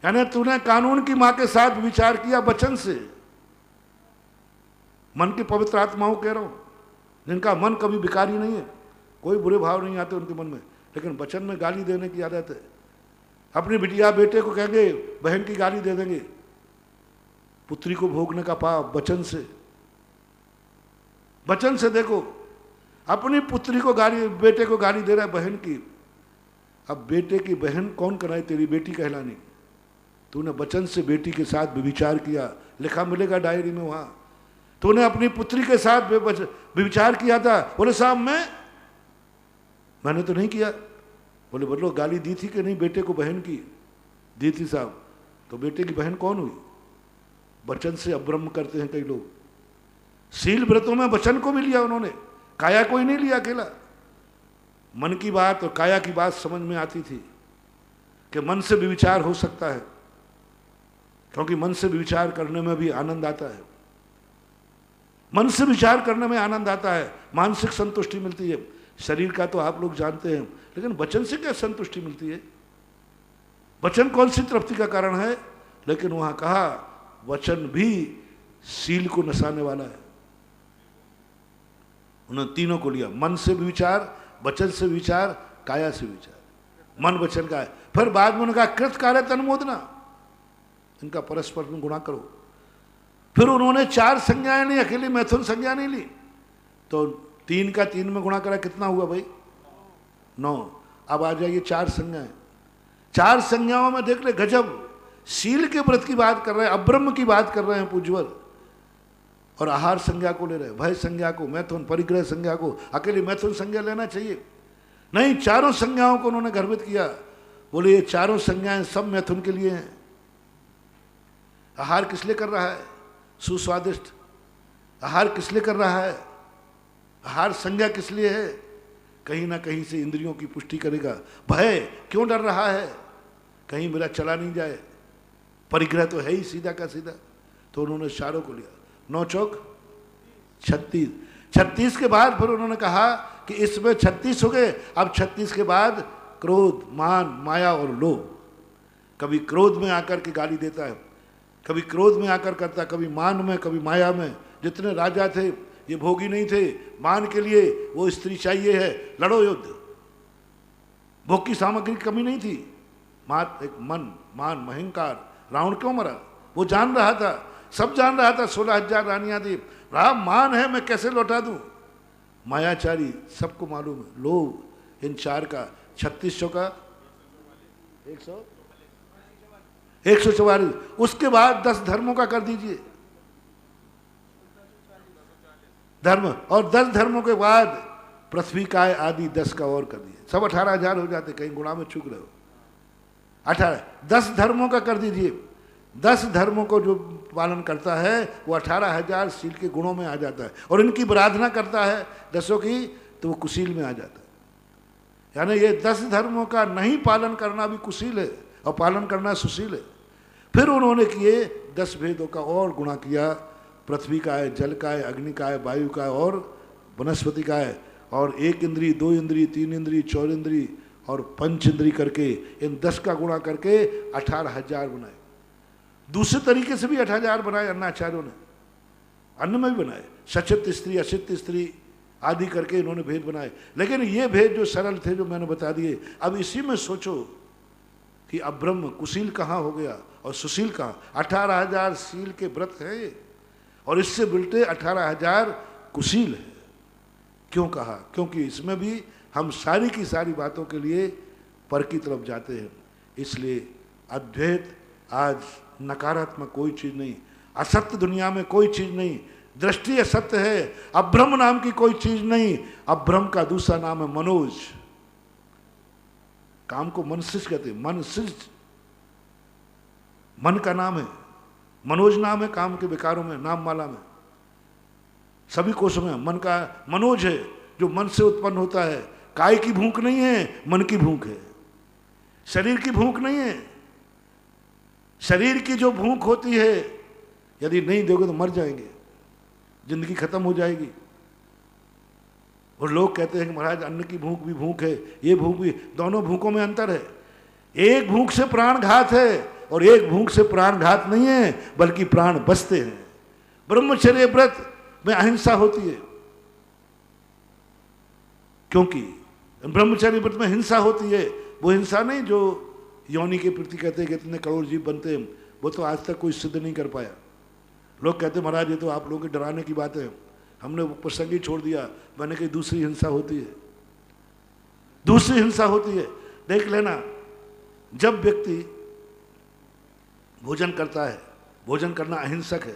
यानी तूने कानून की मां के साथ विचार किया वचन से। मन की पवित्र आत्माओं कह रहा हूं, जिनका मन कभी विकारी नहीं है, कोई बुरे भाव नहीं आते उनके मन में, लेकिन वचन में गाली देने की आदत है। अपनी बिटिया बेटे को कहेंगे, बहन की गाली दे देंगे। पुत्री को भोगने का पाप वचन से, वचन से। देखो, अपनी पुत्री को गाली, बेटे को गाली दे रहा है बहन की। अब बेटे की बहन कौन कराए? तेरी बेटी कहलानी। तूने वचन से बेटी के साथ विचार किया, लिखा मिलेगा डायरी में वहां। तूने अपनी पुत्री के साथ विचार किया था। बोले साहब मैंने तो नहीं किया। बोले बोलो गाली दी थी कि नहीं बेटे को? बहन की दी थी साहब। तो बेटे की बहन कौन हुई? वचन से अब्रह्म करते हैं कई लोग। शील व्रतों में वचन को भी लिया उन्होंने, काया को ही नहीं लिया अकेला। मन की बात और काया की बात समझ में आती थी कि मन से भी विचार हो सकता है, क्योंकि मन से विचार करने में भी आनंद आता है। मन से विचार करने में आनंद आता है, मानसिक संतुष्टि मिलती है। शरीर का तो आप लोग जानते हैं, लेकिन वचन से क्या संतुष्टि मिलती है? वचन कौन सी तृप्ति का कारण है? लेकिन वहां कहा वचन भी सील को नसाने वाला है। उन्होंने तीनों को लिया, मन से भी विचार, वचन से विचार, काया से विचार। मन वचन का है। फिर बाद में उन्होंने कहा कृत कार्य तन्मोदना, इनका परस्पर में गुणा करो। फिर उन्होंने 4 संज्ञाएं ली, अकेली मैथुन संज्ञा नहीं ली। तो 3 का 3 में गुणा करा, कितना हुआ भाई? 9। अब आ जाइए 4 संज्ञाएं। 4 संज्ञाओं में देख ले, गजब, शील के व्रत की बात कर रहे हैं, अब्रह्म की बात कर रहे हैं पूज्यवर, और आहार संज्ञा को ले रहे हैं, भय संज्ञा को, मैथुन परिग्रह संज्ञा को। अकेली मैथुन संज्ञा लेना चाहिए? नहीं, 4 संज्ञाओं को उन्होंने गर्भित किया। बोले ये 4 संज्ञाएं सब मैथुन के लिए हैं। आहार किस लिए कर रहा है? सुस्वादिष्ट। आहार किस लिए कर रहा है? आहार संज्ञा किस लिए है? कहीं ना कहीं से इंद्रियों की पुष्टि करेगा। भय, क्यों डर रहा है? कहीं मेरा चला नहीं जाए। परिग्रह तो है ही सीधा का सीधा। तो उन्होंने 4 को लिया। 9 चौक 36। 36 के बाद फिर उन्होंने कहा कि इसमें 36 हो गए। अब 36 के बाद क्रोध, मान, माया और लोभ। कभी क्रोध में आकर के गाली देता है, कभी क्रोध में आकर करता, कभी मान में, कभी माया में। जितने राजा थे ये भोगी नहीं थे। मान के लिए वो स्त्री चाहिए है, लड़ो युद्ध। भोग की सामग्री की कमी नहीं थी। एक मन, मान, महंकार। रावण क्यों मरा? वो जान रहा था, सब जान रहा था, 16,000 रानियां थी। राम मान है, मैं कैसे लौटा दूं? मायाचारी, सबको मालूम है। लोभ, इन 4 का 36 का 144। उसके बाद 10 धर्मों का कर दीजिए धर्म, और 10 धर्मों के बाद पृथ्वी काय आदि 10 का और कर दिए, सब 18,000 हो जाते। कहीं गुणा में चूक रहे हो। 18, 10 धर्मों का कर दीजिए। 10 धर्मों को जो पालन करता है वो 18,000 शील के गुणों में आ जाता है। और इनकी आराधना करता है 10 की, तो वो कुशील में आ जाता है। यानी ये 10 धर्मों का नहीं पालन करना भी कुशील है, और पालन करना सुशील है। फिर उन्होंने किए 10 भेदों का और गुणा किया। पृथ्वी का है, जल का है, अग्नि का है, वायु का है और वनस्पति का है। और 1 इंद्री, 2 इंद्री, 3 इंद्री, 4 इंद्री और 5 इंद्री करके इन 10 का गुणा करके 18,000 बनाए। दूसरे तरीके से भी 18,000 बनाए अन्नाचार्यों ने, अन्न में भी बनाए। सचित स्त्री, असित स्त्री आदि करके इन्होंने भेद बनाए। लेकिन ये भेद जो सरल थे, जो मैंने बता दिए। अब इसी में सोचो कि अब ब्रह्म कुशील कहाँ हो गया और सुशील कहाँ? 18,000 शील के व्रत हैं और इससे बिल्टे 18,000 कुशील है। क्यों कहा? क्योंकि इसमें भी हम सारी की सारी बातों के लिए पर की तरफ जाते हैं। इसलिए अद्वैत आज नकारात्मक कोई चीज नहीं, असत्य दुनिया में कोई चीज नहीं, दृष्टि असत्य है। अब्रह्म नाम की कोई चीज नहीं। अब्रह्म का दूसरा नाम है मनोज। काम को मनसिज कहते हैं, मनसिज मन का नाम है। मनोज नाम है काम के विकारों में, नाम माला में, सभी कोशों में मन का मनोज है, जो मन से उत्पन्न होता है। काय की भूख नहीं है, मन की भूख है। शरीर की भूख नहीं है। शरीर की जो भूख होती है, यदि नहीं दोगे तो मर जाएंगे, जिंदगी खत्म हो जाएगी। और लोग कहते हैं कि महाराज अन्न की भूख भी भूख है, ये भूख भी। दोनों भूखों में अंतर है। एक भूख से प्राण घात है और एक भूख से प्राण घात नहीं है, बल्कि प्राण बचते हैं। ब्रह्मचर्य व्रत में अहिंसा होती है, क्योंकि ब्रह्मचर्य व्रत में हिंसा होती है। वो हिंसा नहीं जो योनि के प्रति कहते हैं कि इतने करोड़ जीव बनते हैं, वो तो आज तक कोई सिद्ध नहीं कर पाया। लोग कहते हैं महाराज ये तो आप लोगों के डराने की बात है, हमने वो प्रसंग ही छोड़ दिया। मैंने कही दूसरी हिंसा होती है, दूसरी हिंसा होती है। देख लेना, जब व्यक्ति भोजन करता है, भोजन करना अहिंसक है,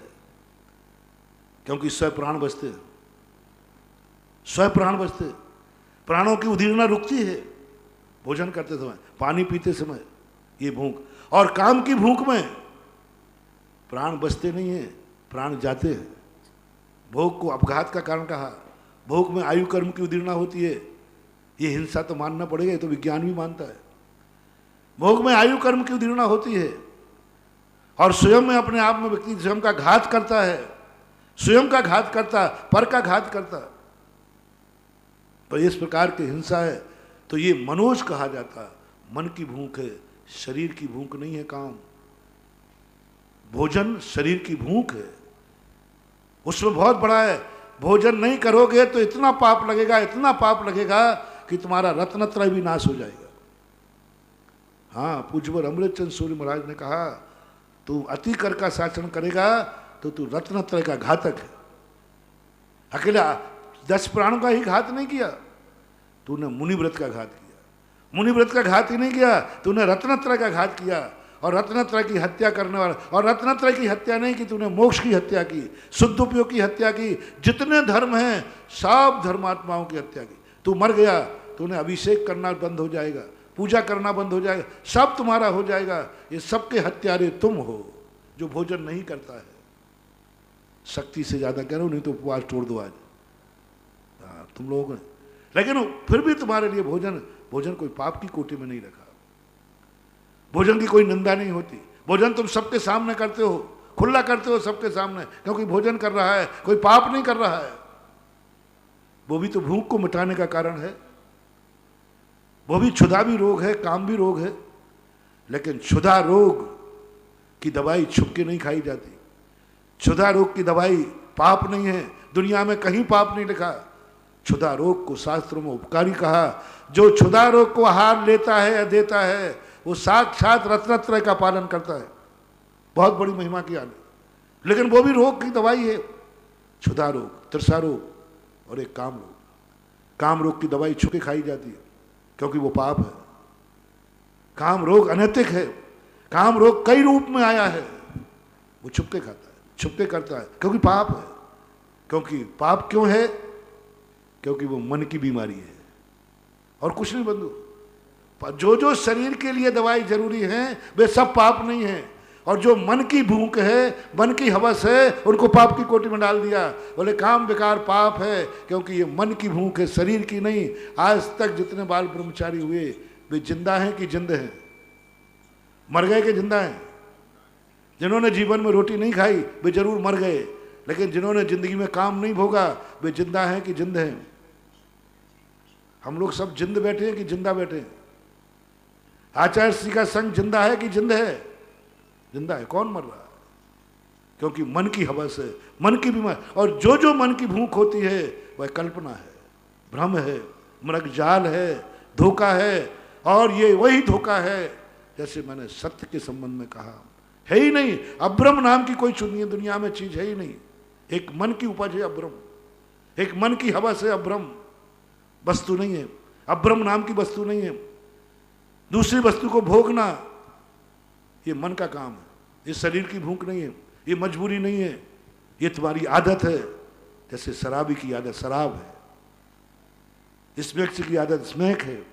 क्योंकि स्वयं प्राण बचते हैं, स्वयं प्राण बचते, प्राणों की उदीरना रुकती है भोजन करते समय, पानी पीते समय। ये भूख, और काम की भूख में प्राण बचते नहीं है, प्राण जाते हैं। भोग को अपघात का कारण कहा। भोग में आयु कर्म की उदीरना होती है। ये हिंसा तो मानना पड़ेगा, ये तो विज्ञान भी मानता है। भोग में आयु कर्म की उदीरना होती है और स्वयं में अपने आप में व्यक्ति स्वयं का घात करता है, स्वयं का घात करता, पर का घात करता। तो इस प्रकार की हिंसा है, तो ये मनोज कहा जाता। मन की भूख है, शरीर की भूख नहीं है। काम भोजन शरीर की भूख है, उसमें बहुत बड़ा है। भोजन नहीं करोगे तो इतना पाप लगेगा, इतना पाप लगेगा कि तुम्हारा रत्नत्रय भी नाश हो जाएगा। हाँ, पूज्यवर अमृतचंद सूर्य महाराज ने कहा, तू अति कर का शासन करेगा तो तू रत्नत्रय का घातक है। अकेला 10 प्राणों का ही घात नहीं किया, तूने मुनिव्रत का घात किया। मुनिव्रत का घात ही नहीं किया, तूने रत्नत्रय का घात किया। और रत्नत्रय की हत्या करने वाला, और रत्नत्रय की हत्या नहीं की, तूने मोक्ष की हत्या की, शुद्ध उपयोग की हत्या की, जितने धर्म हैं सब धर्मात्माओं की हत्या की। तू मर गया, तूने अभिषेक करना बंद हो जाएगा, पूजा करना बंद हो जाएगा, सब तुम्हारा हो जाएगा। ये सबके हत्यारे तुम हो जो भोजन नहीं करता है। शक्ति से ज्यादा कह रहा हूं, नहीं तो उपवास तोड़ दो आज। हाँ, तुम लोग, लेकिन फिर भी तुम्हारे लिए भोजन कोई पाप की कोटि में नहीं रखा। भोजन की कोई निंदा नहीं होती। भोजन तुम सबके सामने करते हो, खुला करते हो सबके सामने, क्योंकि भोजन कर रहा है, कोई पाप नहीं कर रहा है। वो भी तो भूख को मिटाने का कारण है। वो भी क्षुधा भी रोग है, काम भी रोग है। लेकिन क्षुधा रोग की दवाई छुप के नहीं खाई जाती। क्षुधा रोग की दवाई पाप नहीं है, दुनिया में कहीं पाप नहीं लिखा। क्षुधा रोग को शास्त्रों में उपकारी कहा। जो क्षुधा रोग को आहार लेता है या देता है, वो साक्षात रत्नत्रय का पालन करता है। बहुत बड़ी महिमा की आने। लेकिन वो भी रोग की दवाई है। क्षुधा रोग, तृषा रोग और एक काम रोग। काम रोग की दवाई छुपके खाई जाती है क्योंकि वो पाप है। काम रोग अनैतिक है। काम रोग कई रूप में आया है, वो छुपके खाता है, छुपके करता है, क्योंकि पाप है। क्योंकि पाप क्यों है? क्योंकि वो मन की बीमारी है और कुछ नहीं बंधु। जो जो शरीर के लिए दवाई जरूरी है वे सब पाप नहीं है। और जो मन की भूख है, मन की हवस है, उनको पाप की कोटि में डाल दिया। बोले काम बेकार पाप है, क्योंकि ये मन की भूख है, शरीर की नहीं। आज तक जितने बाल ब्रह्मचारी हुए वे जिंदा हैं कि जिंद हैं? मर गए कि जिंदा हैं? जिन्होंने जीवन में रोटी नहीं खाई वे जरूर मर गए, लेकिन जिन्होंने जिंदगी में काम नहीं भोगा वे जिंदा हैं कि जिंद हैं? हम लोग सब जिंद बैठे हैं कि जिंदा बैठे हैं? आचार्य श्री का संग जिंदा है कि जिंद है? जिंदा है। कौन मर रहा है? क्योंकि मन की हवस है, मन की बीमारी। और जो जो मन की भूख होती है वह कल्पना है, भ्रम है, मृगजाल है, धोखा है। और ये वही धोखा है, जैसे मैंने सत्य के संबंध में कहा, है ही नहीं। अब्रह्म नाम की कोई दुनिया में चीज है ही नहीं। एक मन की उपज है अब्रह्म, एक मन की हवस है अब्रह्म, वस्तु नहीं है। अब्रह्म नाम की वस्तु नहीं है। दूसरी वस्तु को भोगना ये मन का काम है। ये शरीर की भूख नहीं है, ये मजबूरी नहीं है, ये तुम्हारी आदत है। जैसे शराबी की आदत शराब है, स्मैक की आदत स्मैक है,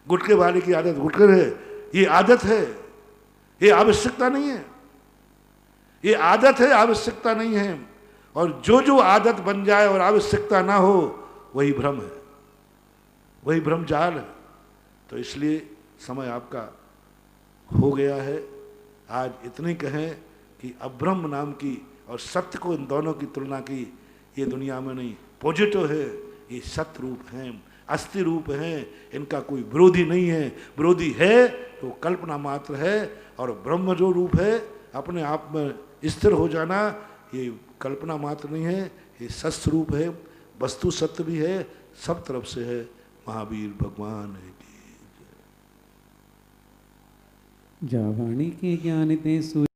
गुटखे वाले की आदत गुटखे है। ये आदत है, ये आवश्यकता नहीं है। ये आदत है, आवश्यकता नहीं है। और जो जो आदत बन जाए और आवश्यकता ना हो वही भ्रम है, वही भ्रम जाल है। तो इसलिए समय आपका हो गया है। आज इतने कहें कि अब्रह्म नाम की और सत्य को, इन दोनों की तुलना की ये दुनिया में नहीं। पॉजिटिव है, ये सत्य रूप हैं, अस्थि रूप हैं, इनका कोई विरोधी नहीं है। विरोधी है तो कल्पना मात्र है। और ब्रह्म जो रूप है अपने आप में स्थिर हो जाना, ये कल्पना मात्र नहीं है, ये सत्य रूप है, वस्तु सत्य भी है, सब तरफ से है। महावीर भगवान की जावाणी के ज्ञान ते